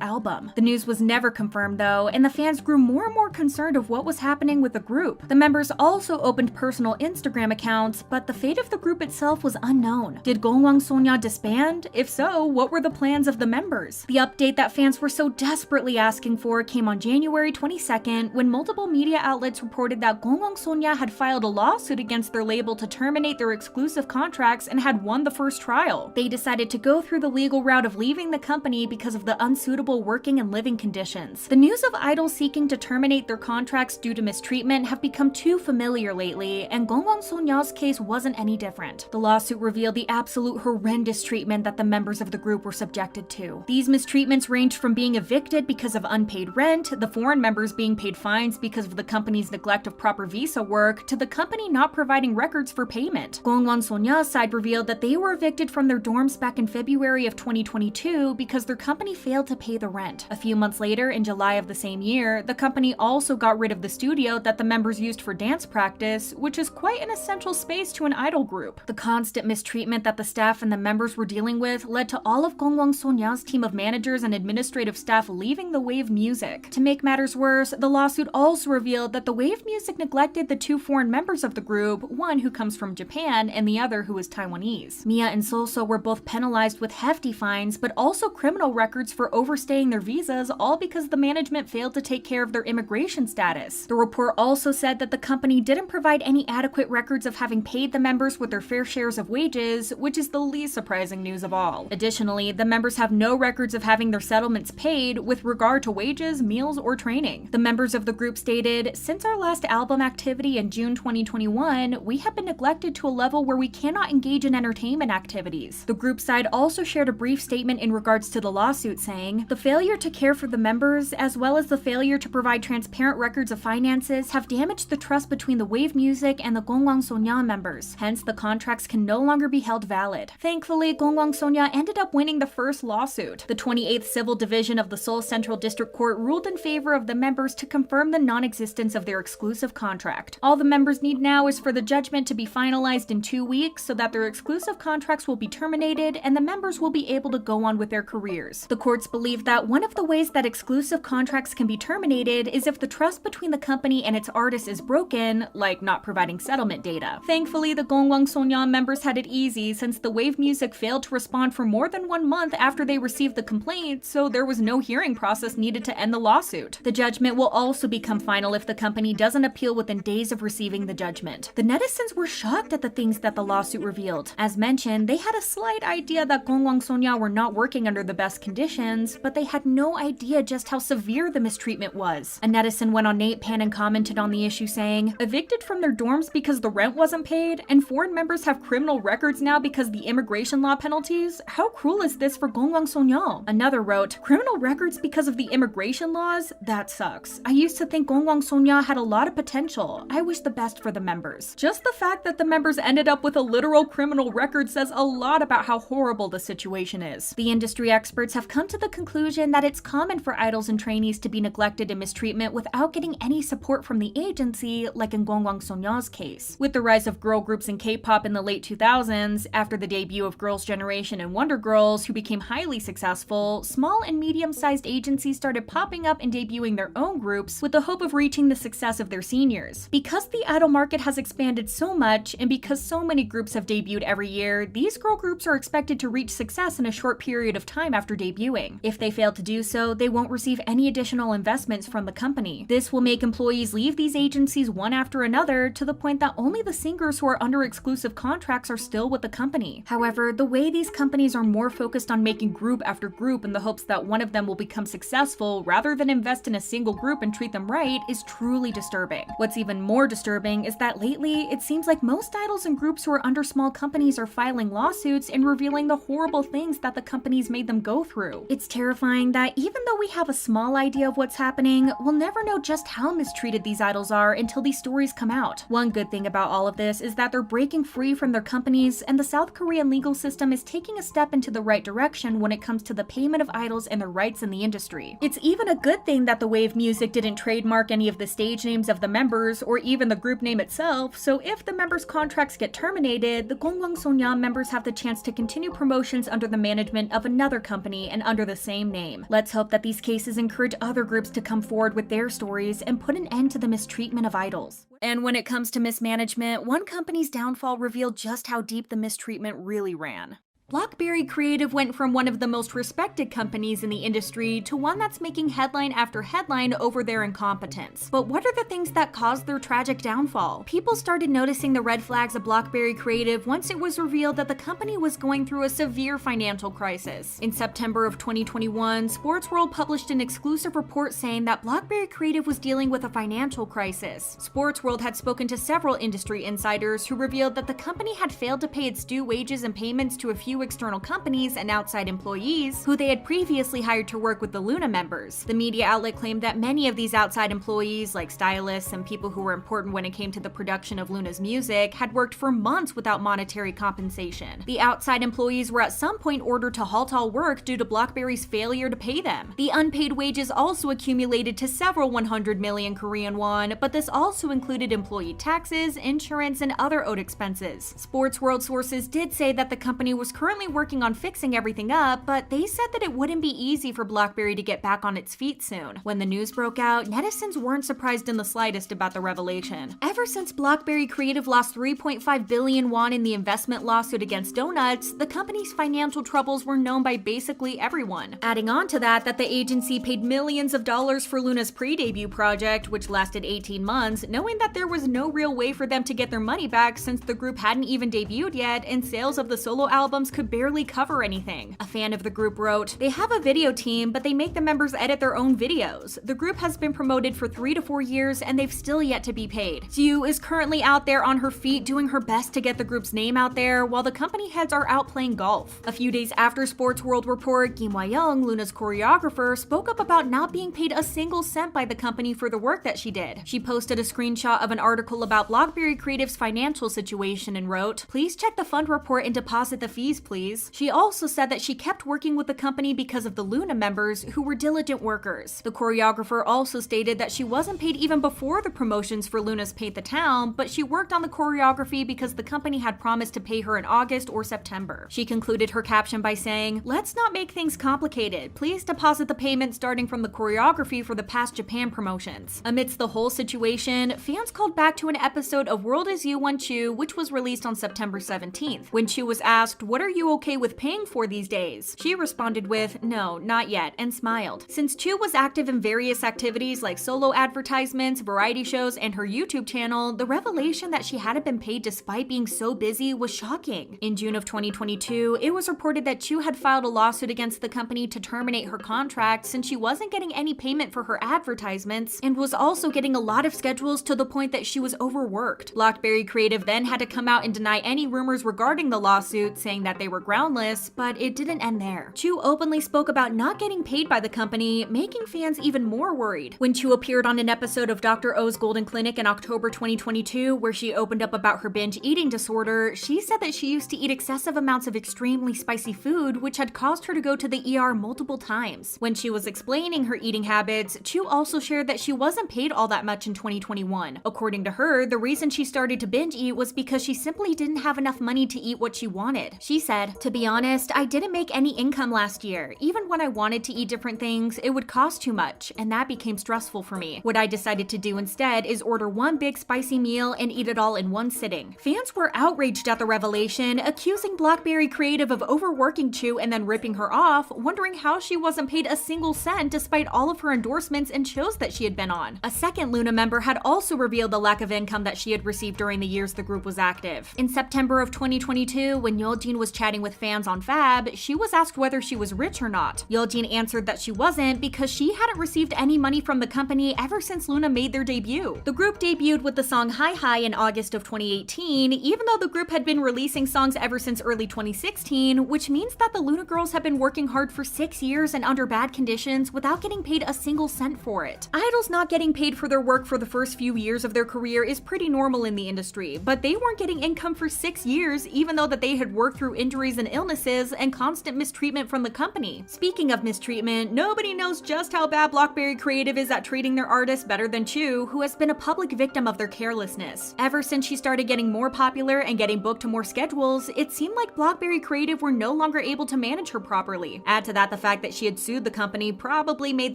album. The news was never confirmed though, and the fans grew more and more concerned of what was happening with the group. The members also opened personal Instagram accounts, but the fate of the group itself was unknown. Did Gongwon disband? If so, what were the plans of the members? The update that fans were so desperately asking for came on January 22nd when multiple media outlets reported that Gongwon had filed a lawsuit against their label to terminate their exclusive contracts and had won the first trial. They decided to go through the legal route of leaving the company because of the unsuitable working and living conditions. The news of idols seeking to terminate their contracts due to mistreatment have become too familiar lately, and Gongwon case wasn't any different. The lawsuit revealed the absolute horrendous treatment that the members of the group were subjected to. These mistreatments ranged from being evicted because of unpaid rent, the foreign members being paid fines because of the company's neglect of proper visa work, to the company not providing records for payment. Gongwon side revealed that they were evicted from their dorms back in February of 2022 because their company failed to pay the rent. A few months later, in July of the same year, the company also got rid of the studio that the members used for dance practice, which is quite an essential space to an idol group. The constant mistreatment that the staff and the members were dealing with led to all of Gongwon Sonya's team of managers and administrative staff leaving the Wave Music. To make matters worse, the lawsuit also revealed that the Wave Music neglected the two foreign members of the group, one who comes from Japan and the other who is Taiwanese. Mia and Solso were both penalized with hefty fines, but also criminal records for overstaying their visas, all because the management failed to take care of their immigration status. The report also said that the company didn't provide any adequate records of having paid the members with their fair shares of wages, which is the least surprising news of all. Additionally, the members have no records of having their settlements paid with regard to wages, meals, or training. The members of the group stated, "Since our last album activity in June 2021, we have been neglected to a level where we cannot engage in entertainment activities." The group side also shared a brief statement in regards to the lawsuit saying, "The failure to care for the members, as well as the failure to provide transparent records of finances, have damaged the trust between the Wave Music and the Gongwon Sonya members. Hence, the contracts can no longer be held valid." Thankfully, Gongwon Sonya ended up winning the first lawsuit. The 28th Civil Division of the Seoul Central District Court ruled in favor of the members to confirm the non-existence of their exclusive contract. All the members need now is for the judgment to be finalized in 2 weeks so that their exclusive contracts will be terminated and the members will be able to go on with their careers. The courts believe that one of the ways that exclusive contracts can be terminated is if the trust between the company and its artists is broken, like not providing settlement data. Thankfully, the Gongwon Sonya members had it easy since the Wave Music failed to respond for more than 1 month after they received the complaint, so there was no hearing process needed to end the lawsuit. The judgment will also become final if the company doesn't appeal within days of receiving the judgment. The netizens were shocked at the things that the lawsuit revealed. As mentioned, they had a slight idea that Gongwon Sonya were not working under the best conditions, but they had no idea just how severe the mistreatment was. A netizen went on Nate Pan and commented on the issue saying, "Evicted from their dorms because the rent wasn't paid, and foreign members have criminal records now because the immigration law penalties? How cruel is this for Gongwon Sonya?" Another wrote, "Criminal records because of the immigration laws? That sucks. I used to think Gongwon Sonya had a lot of potential. I wish the best for the members." Just the fact that the members ended up with a literal criminal record says a lot about how horrible the situation is. The industry experts have come to the conclusion that it's common for idols and trainees to be neglected and mistreatment without getting any support from the agency, like in Gongwon Sonya's case. With the rise of girl groups in K-pop in the late 2000s, after the debut of Girls' Generation and Wonder Girls, who became highly successful, small and medium-sized agencies started popping up and debuting their own groups with the hope of reaching the success of their seniors. Because the idol market has expanded so much, and because so many groups have debuted every year, these girl groups are expected to reach success in a short period of time after debuting. If they fail to do so, they won't receive any additional investments from the company. This will make employees leave these agencies one after another, to the point that only the singers who are under exclusive contracts are still with the company. However, the way these companies are more focused on making group after group in the hopes that one of them will become successful rather than invest in a single group and treat them right is truly disturbing. What's even more disturbing is that lately, it seems like most idols and groups who are under small companies are filing lawsuits and revealing the horrible things that the companies made them go through. It's terrifying that even though we have a small idea of what's happening, we'll never know just how mistreated these idols are until these stories come out. One good thing about all of this is that they're breaking free from their companies, and the South Korean legal system is taking a step into the right direction when it comes to the payment of idols and their rights in the industry. It's even a good thing that the Wave Music didn't trademark any of the stage names of the members or even the group name itself, so if the members' contracts get terminated, the Gongwon Sonya members have the chance to continue promotions under the management of another company and under the same name. Let's hope that these cases encourage other groups to come forward with their stories and put an end to the mistreatment of idols. And when it comes to mismanagement, one company's downfall revealed just how deep the mistreatment really ran. BlackBerry Creative went from one of the most respected companies in the industry to one that's making headline after headline over their incompetence. But what are the things that caused their tragic downfall? People started noticing the red flags of BlackBerry Creative once it was revealed that the company was going through a severe financial crisis. In September of 2021, Sports World published an exclusive report saying that BlackBerry Creative was dealing with a financial crisis. Sports World had spoken to several industry insiders who revealed that the company had failed to pay its due wages and payments to a few external companies and outside employees who they had previously hired to work with the LOONA members. The media outlet claimed that many of these outside employees, like stylists and people who were important when it came to the production of LOONA's music, had worked for months without monetary compensation. The outside employees were at some point ordered to halt all work due to BlackBerry's failure to pay them. The unpaid wages also accumulated to several 100 million Korean won, but this also included employee taxes, insurance, and other owed expenses. Sports World sources did say that the company was currently working on fixing everything up, but they said that it wouldn't be easy for BlackBerry to get back on its feet soon. When the news broke out, netizens weren't surprised in the slightest about the revelation. Ever since BlackBerry Creative lost 3.5 billion won in the investment lawsuit against Donuts, the company's financial troubles were known by basically everyone. Adding on to that the agency paid millions of dollars for LOONA's pre-debut project, which lasted 18 months, knowing that there was no real way for them to get their money back since the group hadn't even debuted yet and sales of the solo albums could barely cover anything. A fan of the group wrote, "They have a video team, but they make the members edit their own videos. The group has been promoted for 3 to 4 years and they've still yet to be paid. Soo is currently out there on her feet doing her best to get the group's name out there while the company heads are out playing golf." A few days after Sports World report, Kim Hwa-young, LOONA's choreographer, spoke up about not being paid a single cent by the company for the work that she did. She posted a screenshot of an article about BlackBerry Creative's financial situation and wrote, "Please check the fund report and deposit the fees, please." She also said that she kept working with the company because of the LOONA members who were diligent workers. The choreographer also stated that she wasn't paid even before the promotions for LOONA's Paint the Town, but she worked on the choreography because the company had promised to pay her in August or September. She concluded her caption by saying, "Let's not make things complicated. Please deposit the payment starting from the choreography for the past Japan promotions." Amidst the whole situation, fans called back to an episode of World Is You One Chu, which was released on September 17th. When Chu was asked, "What are you okay with paying for these days?" she responded with, "No, not yet," and smiled. Since Chu was active in various activities like solo advertisements, variety shows, and her YouTube channel, the revelation that she hadn't been paid despite being so busy was shocking. In June of 2022, it was reported that Chu had filed a lawsuit against the company to terminate her contract since she wasn't getting any payment for her advertisements and was also getting a lot of schedules to the point that she was overworked. BlackBerry Creative then had to come out and deny any rumors regarding the lawsuit, saying that they were groundless, but it didn't end there. Chu openly spoke about not getting paid by the company, making fans even more worried. When Chu appeared on an episode of Dr. O's Golden Clinic in October 2022, where she opened up about her binge eating disorder, she said that she used to eat excessive amounts of extremely spicy food, which had caused her to go to the ER multiple times. When she was explaining her eating habits, Chu also shared that she wasn't paid all that much in 2021. According to her, the reason she started to binge eat was because she simply didn't have enough money to eat what she wanted. She said, "To be honest, I didn't make any income last year. Even when I wanted to eat different things, it would cost too much, and that became stressful for me. What I decided to do instead is order one big spicy meal and eat it all in one sitting." Fans were outraged at the revelation, accusing BlackBerry Creative of overworking Chu and then ripping her off, wondering how she wasn't paid a single cent despite all of her endorsements and shows that she had been on. A second LOONA member had also revealed the lack of income that she had received during the years the group was active. In September of 2022, when Yeoljin was chatting with fans on Fab, she was asked whether she was rich or not. Yeoljin answered that she wasn't because she hadn't received any money from the company ever since LOONA made their debut. The group debuted with the song Hi Hi in August of 2018, even though the group had been releasing songs ever since early 2016, which means that the LOONA girls have been working hard for 6 years and under bad conditions without getting paid a single cent for it. Idols not getting paid for their work for the first few years of their career is pretty normal in the industry, but they weren't getting income for 6 years, even though that they had worked through injuries and illnesses and constant mistreatment from the company. Speaking of mistreatment, nobody knows just how bad BlackBerry Creative is at treating their artists better than Chu, who has been a public victim of their carelessness. Ever since she started getting more popular and getting booked to more schedules, it seemed like BlackBerry Creative were no longer able to manage her properly. Add to that the fact that she had sued the company probably made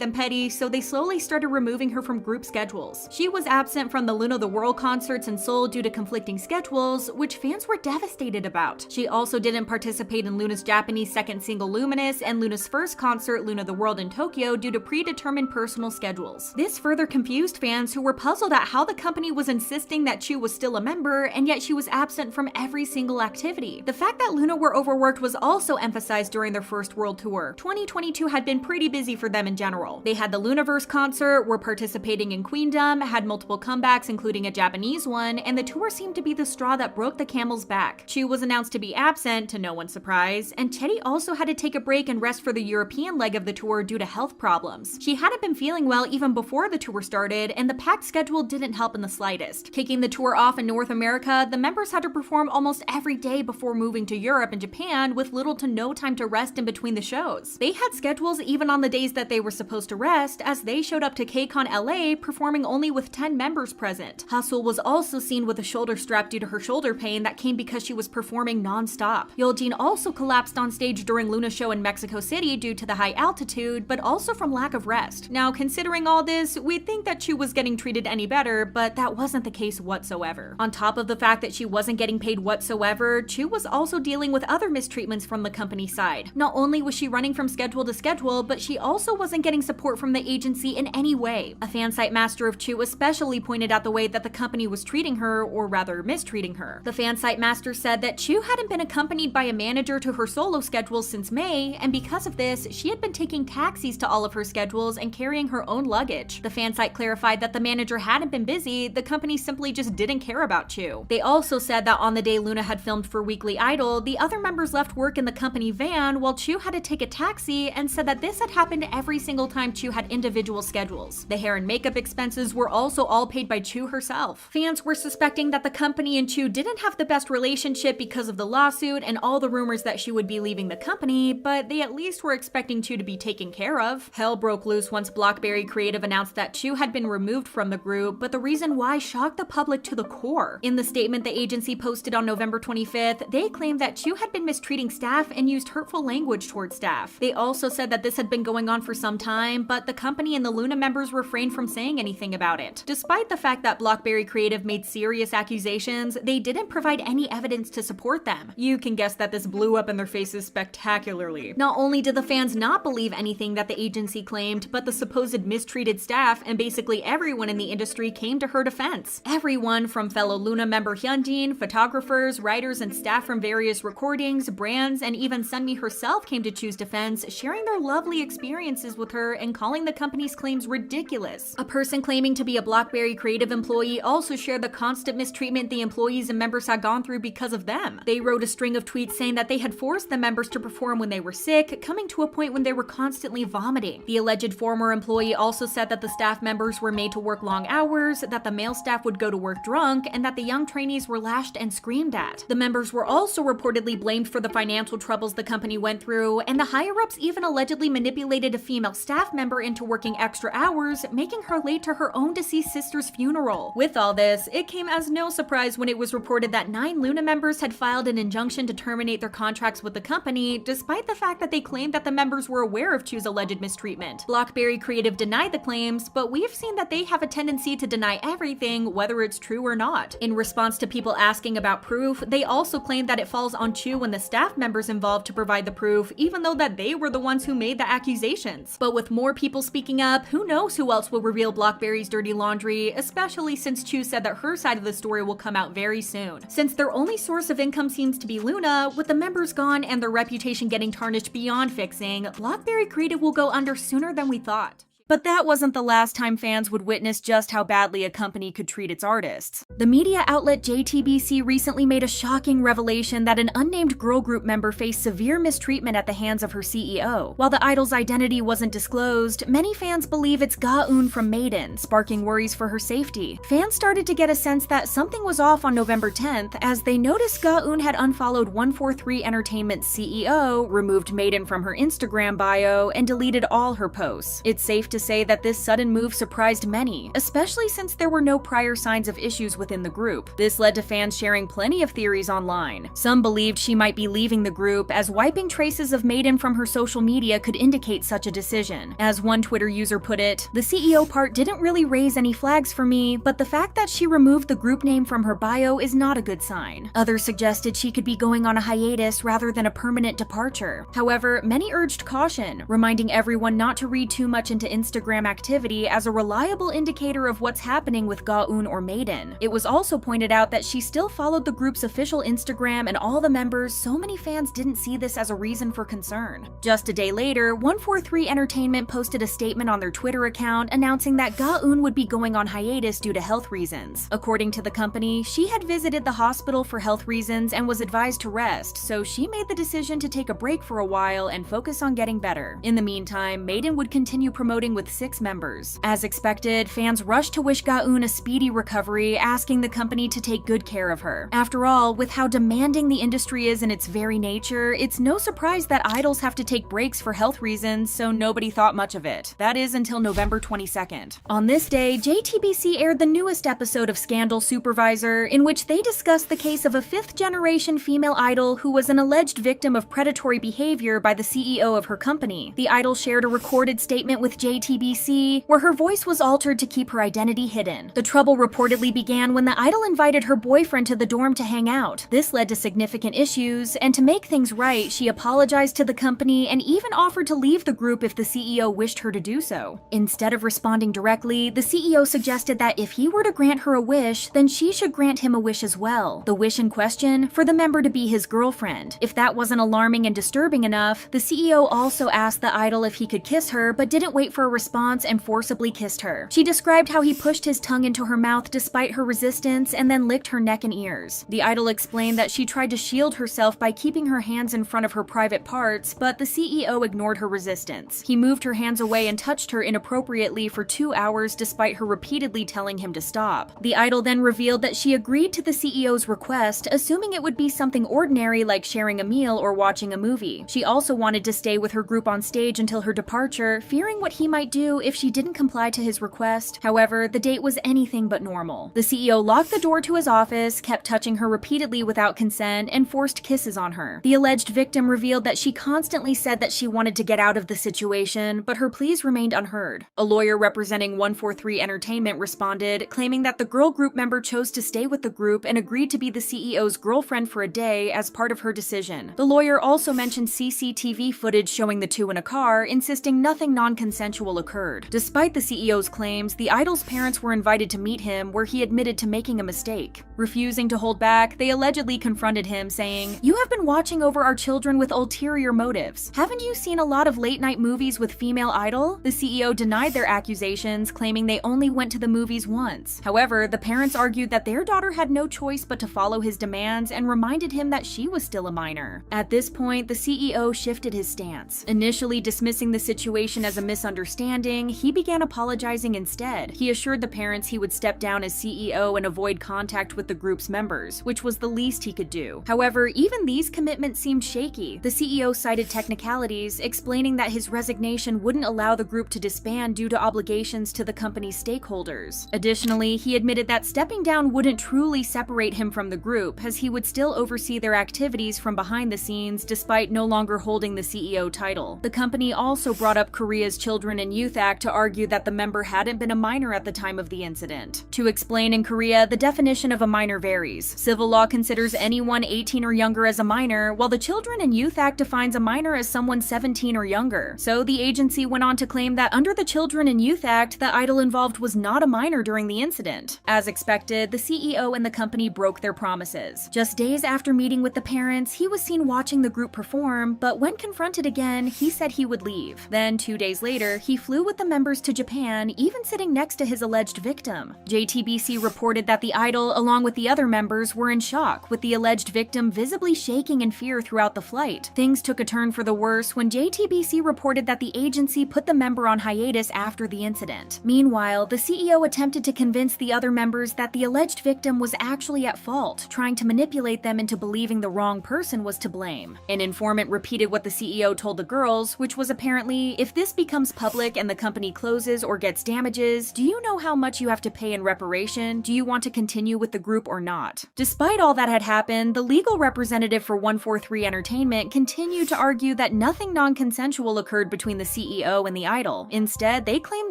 them petty, so they slowly started removing her from group schedules. She was absent from the LOONA The World concerts in Seoul due to conflicting schedules, which fans were devastated about. She also didn't participate in LOONA's Japanese second single Luminous and LOONA's first concert LOONA The World in Tokyo due to predetermined personal schedules. This further confused fans who were puzzled at how the company was insisting that Chu was still a member and yet she was absent from every single activity. The fact that LOONA were overworked was also emphasized during their first world tour. 2022 had been pretty busy for them in general. They had the LOONAverse concert, were participating in Queendom, had multiple comebacks including a Japanese one, and the tour seemed to be the straw that broke the camel's back. Chu was announced to be absent to no one's surprise, and Teddy also had to take a break and rest for the European leg of the tour due to health problems. She hadn't been feeling well even before the tour started, and the packed schedule didn't help in the slightest. Kicking the tour off in North America, the members had to perform almost every day before moving to Europe and Japan with little to no time to rest in between the shows. They had schedules even on the days that they were supposed to rest, as they showed up to KCON LA performing only with 10 members present. Hustle was also seen with a shoulder strap due to her shoulder pain that came because she was performing non-stop. Yeoljin also collapsed on stage during LOONA show in Mexico City due to the high altitude, but also from lack of rest. Now, considering all this, we'd think that Chu was getting treated any better, but that wasn't the case whatsoever. On top of the fact that she wasn't getting paid whatsoever, Chu was also dealing with other mistreatments from the company side. Not only was she running from schedule to schedule, but she also wasn't getting support from the agency in any way. A fan site master of Chu especially pointed out the way that the company was treating her, or rather mistreating her. The fan site master said that Chu hadn't been accompanied by a manager to her solo schedules since May, and because of this, she had been taking taxis to all of her schedules and carrying her own luggage. The fan site clarified that the manager hadn't been busy, the company simply just didn't care about Chu. They also said that on the day LOONA had filmed for Weekly Idol, the other members left work in the company van while Chu had to take a taxi, and said that this had happened every single time Chu had individual schedules. The hair and makeup expenses were also all paid by Chu herself. Fans were suspecting that the company and Chu didn't have the best relationship because of the lawsuit and all the rumors that she would be leaving the company, but they at least were expecting Chu to be taken care of. Hell broke loose once Blockberry Creative announced that Chu had been removed from the group, but the reason why shocked the public to the core. In the statement the agency posted on November 25th, they claimed that Chu had been mistreating staff and used hurtful language towards staff. They also said that this had been going on for some time, but the company and the LOONA members refrained from saying anything about it. Despite the fact that Blockberry Creative made serious accusations, they didn't provide any evidence to support them. You can guess that this blew up in their faces spectacularly. Not only did the fans not believe anything that the agency claimed, but the supposed mistreated staff and basically everyone in the industry came to her defense. Everyone from fellow LOONA member Hyunjin, photographers, writers, and staff from various recordings, brands, and even Sunmi herself came to Chu's defense, sharing their lovely experiences with her and calling the company's claims ridiculous. A person claiming to be a Blockberry Creative employee also shared the constant mistreatment the employees and members had gone through because of them. They wrote a string of tweets saying that they had forced the members to perform when they were sick, coming to a point when they were constantly vomiting. The alleged former employee also said that the staff members were made to work long hours, that the male staff would go to work drunk, and that the young trainees were lashed and screamed at. The members were also reportedly blamed for the financial troubles the company went through, and the higher-ups even allegedly manipulated a female staff member into working extra hours, making her late to her own deceased sister's funeral. With all this, it came as no surprise when it was reported that 9 LOONA members had filed an injunction to terminate their contracts with the company, despite the fact that they claimed that the members were aware of Chu's alleged mistreatment. Blockberry Creative denied the claims, but we've seen that they have a tendency to deny everything, whether it's true or not. In response to people asking about proof, they also claimed that it falls on Chu and the staff members involved to provide the proof, even though that they were the ones who made the accusations. But with more people speaking up, who knows who else will reveal Blockberry's dirty laundry, especially since Chu said that her side of the story will come out very soon. Since their only source of income seems to be LOONA, with the members gone and their reputation getting tarnished beyond fixing, Blockberry Creative will go under sooner than we thought. But that wasn't the last time fans would witness just how badly a company could treat its artists. The media outlet JTBC recently made a shocking revelation that an unnamed girl group member faced severe mistreatment at the hands of her CEO. While the idol's identity wasn't disclosed, many fans believe it's Gaeun from MADEIN, sparking worries for her safety. Fans started to get a sense that something was off on November 10th as they noticed Gaeun had unfollowed 143 Entertainment's CEO, removed MADEIN from her Instagram bio, and deleted all her posts. It's safe to say that this sudden move surprised many, especially since there were no prior signs of issues within the group. This led to fans sharing plenty of theories online. Some believed she might be leaving the group, as wiping traces of MADEIN from her social media could indicate such a decision. As one Twitter user put it, "The CEO part didn't really raise any flags for me, but the fact that she removed the group name from her bio is not a good sign." Others suggested she could be going on a hiatus rather than a permanent departure. However, many urged caution, reminding everyone not to read too much into Instagram Instagram activity as a reliable indicator of what's happening with Gaeun or MADEIN. It was also pointed out that she still followed the group's official Instagram and all the members, so many fans didn't see this as a reason for concern. Just a day later, 143 Entertainment posted a statement on their Twitter account announcing that Gaeun would be going on hiatus due to health reasons. According to the company, she had visited the hospital for health reasons and was advised to rest, so she made the decision to take a break for a while and focus on getting better. In the meantime, MADEIN would continue promoting with 6 members. As expected, fans rushed to wish Gaeun a speedy recovery, asking the company to take good care of her. After all, with how demanding the industry is in its very nature, it's no surprise that idols have to take breaks for health reasons, so nobody thought much of it. That is until November 22nd. On this day, JTBC aired the newest episode of Scandal Supervisor, in which they discussed the case of a 5th-generation female idol who was an alleged victim of predatory behavior by the CEO of her company. The idol shared a recorded statement with JTBC, where her voice was altered to keep her identity hidden. The trouble reportedly began when the idol invited her boyfriend to the dorm to hang out. This led to significant issues, and to make things right, she apologized to the company and even offered to leave the group if the CEO wished her to do so. Instead of responding directly, the CEO suggested that if he were to grant her a wish, then she should grant him a wish as well. The wish in question, for the member to be his girlfriend. If that wasn't alarming and disturbing enough, the CEO also asked the idol if he could kiss her, but didn't wait for a response and forcibly kissed her. She described how he pushed his tongue into her mouth despite her resistance and then licked her neck and ears. The idol explained that she tried to shield herself by keeping her hands in front of her private parts, but the CEO ignored her resistance. He moved her hands away and touched her inappropriately for 2 hours despite her repeatedly telling him to stop. The idol then revealed that she agreed to the CEO's request, assuming it would be something ordinary like sharing a meal or watching a movie. She also wanted to stay with her group on stage until her departure, fearing what he might do if she didn't comply to his request. However, the date was anything but normal. The CEO locked the door to his office, kept touching her repeatedly without consent, and forced kisses on her. The alleged victim revealed that she constantly said that she wanted to get out of the situation, but her pleas remained unheard. A lawyer representing 143 Entertainment responded, claiming that the girl group member chose to stay with the group and agreed to be the CEO's girlfriend for a day as part of her decision. The lawyer also mentioned CCTV footage showing the two in a car, insisting nothing non-consensual occurred. Despite the CEO's claims, the idol's parents were invited to meet him, where he admitted to making a mistake. Refusing to hold back, they allegedly confronted him, saying, "You have been watching over our children with ulterior motives. Haven't you seen a lot of late-night movies with female idol?" The CEO denied their accusations, claiming they only went to the movies once. However, the parents argued that their daughter had no choice but to follow his demands and reminded him that she was still a minor. At this point, the CEO shifted his stance. Initially dismissing the situation as a misunderstanding, he began apologizing instead. He assured the parents he would step down as CEO and avoid contact with the group's members, which was the least he could do. However, even these commitments seemed shaky. The CEO cited technicalities, explaining that his resignation wouldn't allow the group to disband due to obligations to the company's stakeholders. Additionally, he admitted that stepping down wouldn't truly separate him from the group, as he would still oversee their activities from behind the scenes despite no longer holding the CEO title. The company also brought up Korea's Children and Youth Act to argue that the member hadn't been a minor at the time of the incident. To explain, in Korea, the definition of a minor varies. Civil law considers anyone 18 or younger as a minor, while the Children and Youth Act defines a minor as someone 17 or younger. So the agency went on to claim that under the Children and Youth Act, the idol involved was not a minor during the incident. As expected, the CEO and the company broke their promises. Just days after meeting with the parents, he was seen watching the group perform, but when confronted again, he said he would leave. Then, 2 days later, he flew with the members to Japan, even sitting next to his alleged victim. JTBC reported that the idol, along with the other members, were in shock, with the alleged victim visibly shaking in fear throughout the flight. Things took a turn for the worse when JTBC reported that the agency put the member on hiatus after the incident. Meanwhile, the CEO attempted to convince the other members that the alleged victim was actually at fault, trying to manipulate them into believing the wrong person was to blame. An informant repeated what the CEO told the girls, which was apparently, "If this becomes public and the company closes or gets damages, do you know how much you have to pay in reparation? Do you want to continue with the group or not?" Despite all that had happened, the legal representative for 143 Entertainment continued to argue that nothing non-consensual occurred between the CEO and the idol. Instead, they claimed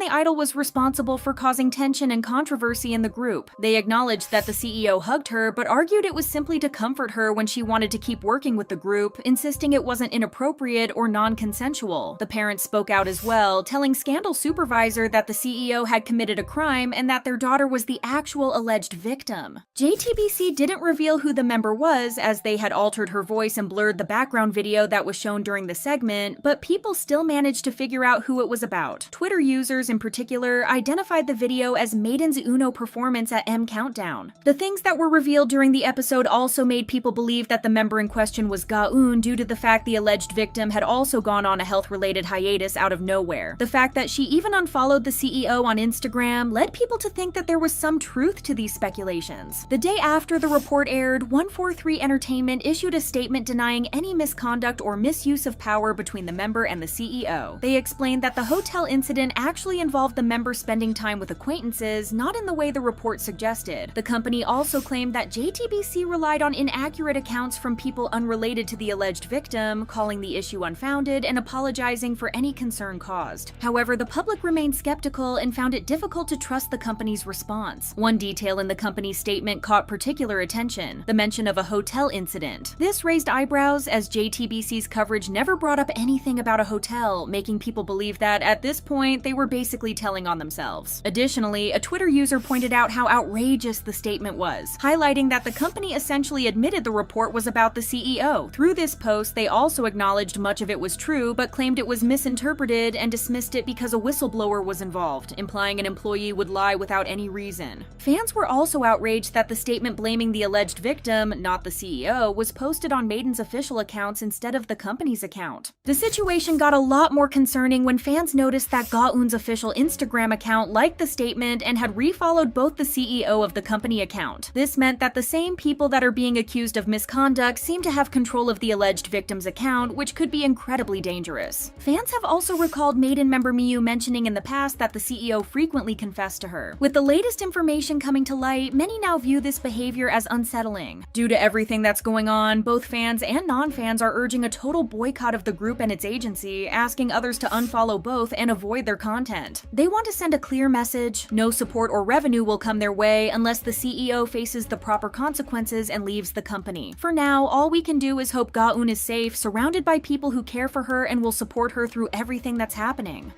the idol was responsible for causing tension and controversy in the group. They acknowledged that the CEO hugged her, but argued it was simply to comfort her when she wanted to keep working with the group, insisting it wasn't inappropriate or non-consensual. The parents spoke out as well, telling telling Scandal supervisor that the CEO had committed a crime and that their daughter was the actual alleged victim. JTBC didn't reveal who the member was, as they had altered her voice and blurred the background video that was shown during the segment, but people still managed to figure out who it was about. Twitter users in particular identified the video as MADEIN's UNO performance at M Countdown. The things that were revealed during the episode also made people believe that the member in question was Gaeun due to the fact the alleged victim had also gone on a health-related hiatus out of nowhere. The fact that she even unfollowed the CEO on Instagram led people to think that there was some truth to these speculations. The day after the report aired, 143 Entertainment issued a statement denying any misconduct or misuse of power between the member and the CEO. They explained that the hotel incident actually involved the member spending time with acquaintances, not in the way the report suggested. The company also claimed that JTBC relied on inaccurate accounts from people unrelated to the alleged victim, calling the issue unfounded and apologizing for any concern caused. However, the public remained skeptical and found it difficult to trust the company's response. One detail in the company's statement caught particular attention: the mention of a hotel incident. This raised eyebrows, as JTBC's coverage never brought up anything about a hotel, making people believe that, at this point, they were basically telling on themselves. Additionally, a Twitter user pointed out how outrageous the statement was, highlighting that the company essentially admitted the report was about the CEO. Through this post, they also acknowledged much of it was true, but claimed it was misinterpreted and dismissed it because a whistleblower was involved, implying an employee would lie without any reason. Fans were also outraged that the statement blaming the alleged victim, not the CEO, was posted on MADEIN's official accounts instead of the company's account. The situation got a lot more concerning when fans noticed that Gaeun's official Instagram account liked the statement and had refollowed both the CEO of the company account. This meant that the same people that are being accused of misconduct seem to have control of the alleged victim's account, which could be incredibly dangerous. Fans have also recalled MADEIN member Miyu mentioning in the past that the CEO frequently confessed to her. With the latest information coming to light, many now view this behavior as unsettling. Due to everything that's going on, both fans and non-fans are urging a total boycott of the group and its agency, asking others to unfollow both and avoid their content. They want to send a clear message: no support or revenue will come their way unless the CEO faces the proper consequences and leaves the company. For now, all we can do is hope Gaeun is safe, surrounded by people who care for her and will support her through everything that's happening.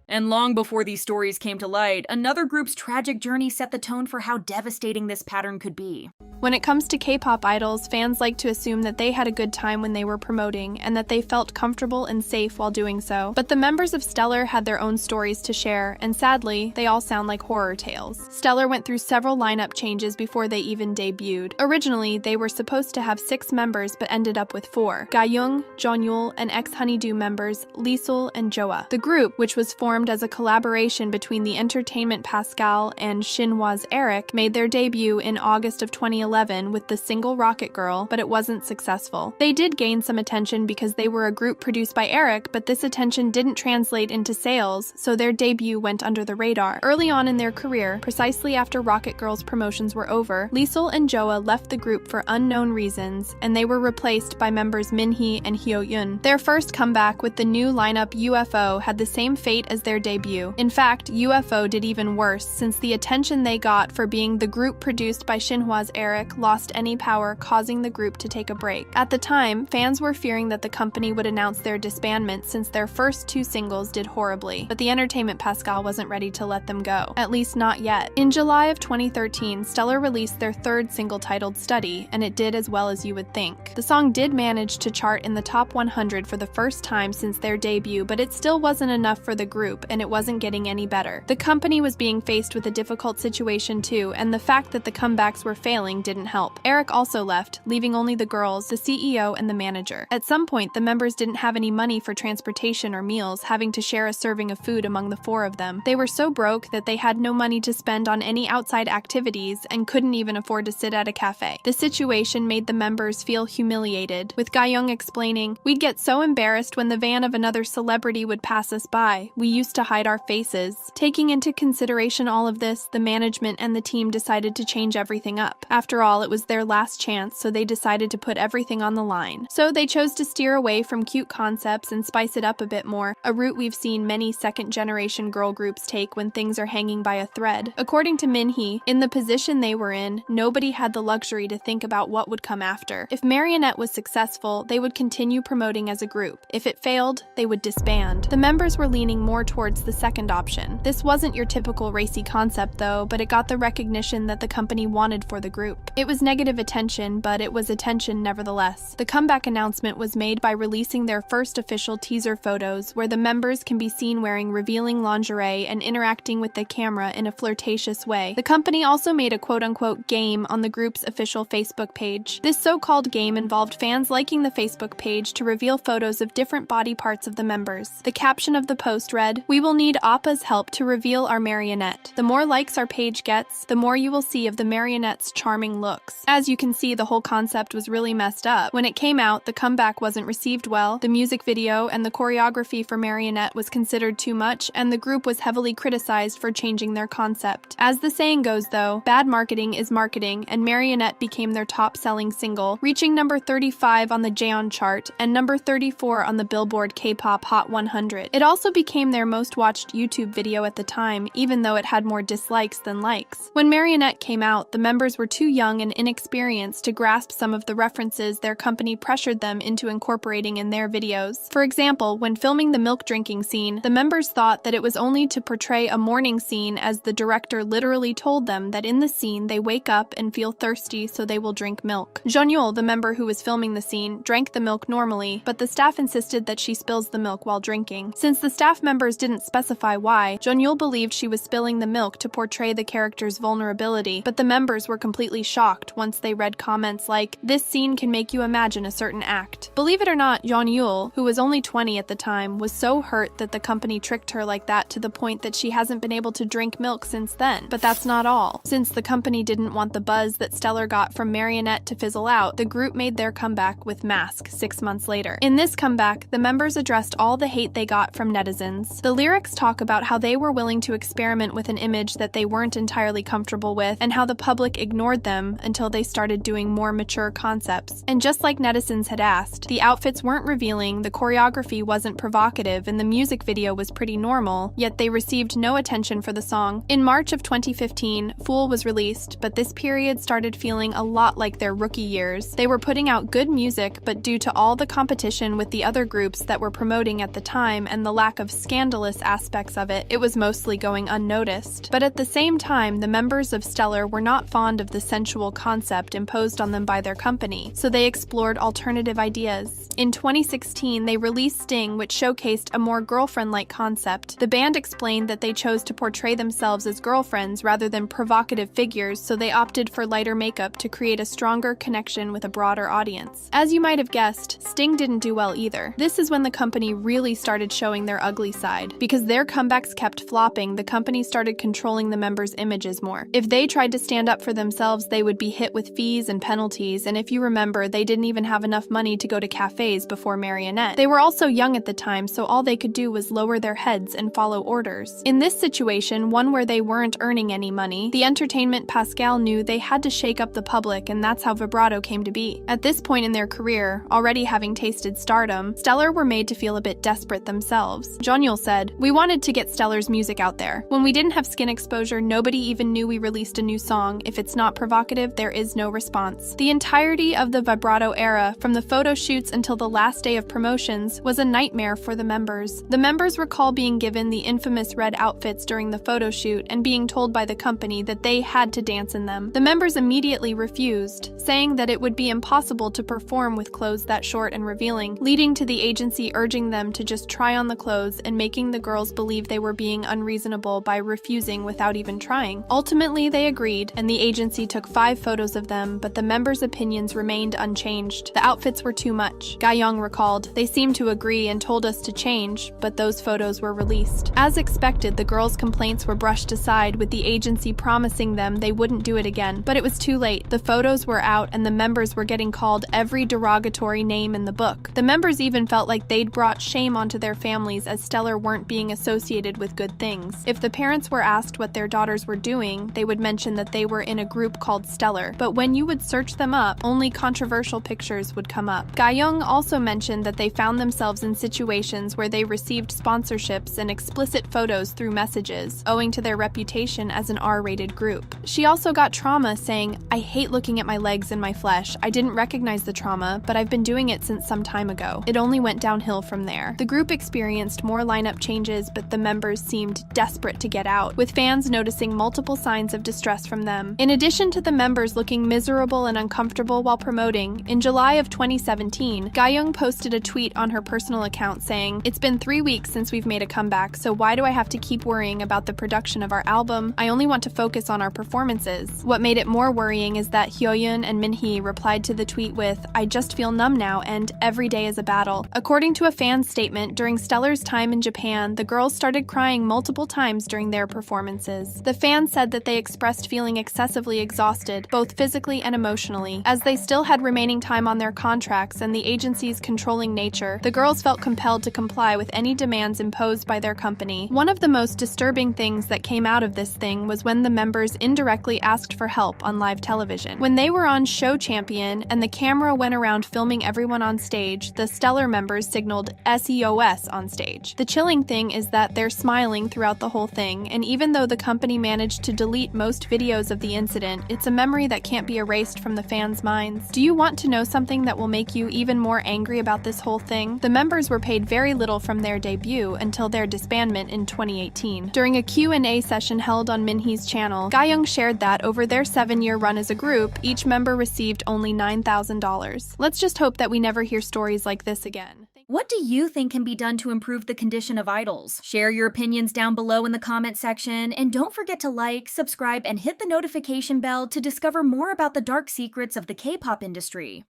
And long before these stories came to light, another group's tragic journey set the tone for how devastating this pattern could be. When it comes to K-pop idols, fans like to assume that they had a good time when they were promoting and that they felt comfortable and safe while doing so. But the members of Stellar had their own stories to share, and sadly, they all sound like horror tales. Stellar went through several lineup changes before they even debuted. Originally, they were supposed to have 6 members but ended up with 4: Gaeun, Jeonyul, and ex-Honeydew members Leesul and Joa. The group, which was formed as a collaboration between the Entertainment Pascal and Shinhwa's Eric, made their debut in August of 2011 with the single Rocket Girl, but it wasn't successful. They did gain some attention because they were a group produced by Eric, but this attention didn't translate into sales, so their debut went under the radar. Early on in their career, precisely after Rocket Girl's promotions were over, Leesul and Joa left the group for unknown reasons, and they were replaced by members Minhee and Hyung Eun. Their first comeback with the new lineup UFO had the same fate as their debut. In fact, UFO did even worse, since the attention they got for being the group produced by Shinhwa's Eric lost any power, causing the group to take a break. At the time, fans were fearing that the company would announce their disbandment since their first 2 singles did horribly, but the Entertainment Pascal wasn't ready to let them go. At least not yet. In July of 2013, Stellar released their 3rd single titled Study, and it did as well as you would think. The song did manage to chart in the top 100 for the first time since their debut, but it still wasn't enough for the group, and it wasn't getting any better. The company was being faced with a difficult situation too, and the fact that the comebacks were failing didn't help. Eric also left, leaving only the girls, the CEO, and the manager. At some point, the members didn't have any money for transportation or meals, having to share a serving of food among the 4 of them. They were so broke that they had no money to spend on any outside activities and couldn't even afford to sit at a cafe. The situation made the members feel humiliated, with Gaeun explaining, "We'd get so embarrassed when the van of another celebrity would pass us by. We used to hide our faces." Taking into consideration all of this, the management and the team decided to change everything up. After all, it was their last chance, so they decided to put everything on the line. So they chose to steer away from cute concepts and spice it up a bit more, a route we've seen many second-generation girl groups take when things are hanging by a thread. According to Minhee, in the position they were in, nobody had the luxury to think about what would come after. If Marionette was successful, they would continue promoting as a group. If it failed, they would disband. The members were leaning more toward towards the second option. This wasn't your typical racy concept though, but it got the recognition that the company wanted for the group. It was negative attention, but it was attention nevertheless. The comeback announcement was made by releasing their first official teaser photos, where the members can be seen wearing revealing lingerie and interacting with the camera in a flirtatious way. The company also made a quote-unquote game on the group's official Facebook page. This so-called game involved fans liking the Facebook page to reveal photos of different body parts of the members. The caption of the post read, "We will need Appa's help to reveal our marionette. The more likes our page gets, the more you will see of the marionette's charming looks." As you can see, the whole concept was really messed up. When it came out, the comeback wasn't received well, the music video and the choreography for Marionette was considered too much, and the group was heavily criticized for changing their concept. As the saying goes though, bad marketing is marketing, and Marionette became their top-selling single, reaching number 35 on the Gaeun chart and number 34 on the Billboard K-pop Hot 100. It also became their most watched YouTube video at the time, even though it had more dislikes than likes. When Marionette came out, the members were too young and inexperienced to grasp some of the references their company pressured them into incorporating in their videos. For example, when filming the milk drinking scene, the members thought that it was only to portray a morning scene, as the director literally told them that in the scene they wake up and feel thirsty, so they will drink milk. Jeonyul, the member who was filming the scene, drank the milk normally, but the staff insisted that she spills the milk while drinking. Since the staff members didn't specify why, Jeonyul believed she was spilling the milk to portray the character's vulnerability, but the members were completely shocked once they read comments like, "This scene can make you imagine a certain act." Believe it or not, Jeonyul, who was only 20 at the time, was so hurt that the company tricked her like that to the point that she hasn't been able to drink milk since then. But that's not all. Since the company didn't want the buzz that Stellar got from Marionette to fizzle out, the group made their comeback with Mask 6 months later. In this comeback, the members addressed all the hate they got from netizens. The lyrics talk about how they were willing to experiment with an image that they weren't entirely comfortable with, and how the public ignored them until they started doing more mature concepts. And just like netizens had asked, the outfits weren't revealing, the choreography wasn't provocative, and the music video was pretty normal, yet they received no attention for the song. In March of 2015, Fool was released, but this period started feeling a lot like their rookie years. They were putting out good music, but due to all the competition with the other groups that were promoting at the time and the lack of scandalous aspects of it, it was mostly going unnoticed. But at the same time, the members of Stellar were not fond of the sensual concept imposed on them by their company, so they explored alternative ideas. In 2016, they released Sting, which showcased a more girlfriend-like concept. The band explained that they chose to portray themselves as girlfriends rather than provocative figures, so they opted for lighter makeup to create a stronger connection with a broader audience. As you might have guessed, Sting didn't do well either. This is when the company really started showing their ugly side. Because their comebacks kept flopping, the company started controlling the members' images more. If they tried to stand up for themselves, they would be hit with fees and penalties, and if you remember, they didn't even have enough money to go to cafes before Marionette. They were also young at the time, so all they could do was lower their heads and follow orders. In this situation, one where they weren't earning any money, the entertainment Pascal knew they had to shake up the public, and that's how Vibrato came to be. At this point in their career, already having tasted stardom, Stellar were made to feel a bit desperate themselves. Jeonyul said, "We wanted to get Stellar's music out there. When we didn't have skin exposure, nobody even knew we released a new song. If it's not provocative, there is no response." The entirety of the Vibrato era, from the photo shoots until the last day of promotions, was a nightmare for the members. The members recall being given the infamous red outfits during the photo shoot and being told by the company that they had to dance in them. The members immediately refused, saying that it would be impossible to perform with clothes that short and revealing, leading to the agency urging them to just try on the clothes and making the girls believe they were being unreasonable by refusing without even trying. Ultimately, they agreed, and the agency took 5 photos of them, but the members' opinions remained unchanged. The outfits were too much. Gaeun recalled, "They seemed to agree and told us to change, but those photos were released." As expected, the girls' complaints were brushed aside, with the agency promising them they wouldn't do it again. But it was too late. The photos were out, and the members were getting called every derogatory name in the book. The members even felt like they'd brought shame onto their families, as Stellar weren't being associated with good things. If the parents were asked what their daughters were doing, they would mention that they were in a group called Stellar. But when you would search them up, only controversial pictures would come up. Gaeun also mentioned that they found themselves in situations where they received sponsorships and explicit photos through messages, owing to their reputation as an R-rated group. She also got trauma, saying, "I hate looking at my legs and my flesh. I didn't recognize the trauma, but I've been doing it since some time ago. It only went downhill from there." The group experienced more lineup lineup changes, but the members seemed desperate to get out, with fans noticing multiple signs of distress from them. In addition to the members looking miserable and uncomfortable while promoting, in July of 2017, Gaeun posted a tweet on her personal account saying, "It's been 3 weeks since we've made a comeback, so why do I have to keep worrying about the production of our album? I only want to focus on our performances." What made it more worrying is that Hyung Eun and Min Hee replied to the tweet with, "I just feel numb now and every day is a battle." According to a fan statement, during Stellar's time in Japan, the girls started crying multiple times during their performances. The fans said that they expressed feeling excessively exhausted, both physically and emotionally. As they still had remaining time on their contracts and the agency's controlling nature, the girls felt compelled to comply with any demands imposed by their company. One of the most disturbing things that came out of this thing was when the members indirectly asked for help on live television. When they were on Show Champion and the camera went around filming everyone on stage, the Stellar members signaled SEOS on stage. The chilling thing is that they're smiling throughout the whole thing, and even though the company managed to delete most videos of the incident, it's a memory that can't be erased from the fans' minds. Do you want to know something that will make you even more angry about this whole thing? The members were paid very little from their debut until their disbandment in 2018. During a Q&A session held on Min Hee's channel, Gaeun shared that over their 7-year run as a group, each member received only $9,000. Let's just hope that we never hear stories like this again. What do you think can be done to improve the condition of idols? Share your opinions down below in the comment section, and don't forget to like, subscribe, and hit the notification bell to discover more about the dark secrets of the K-pop industry.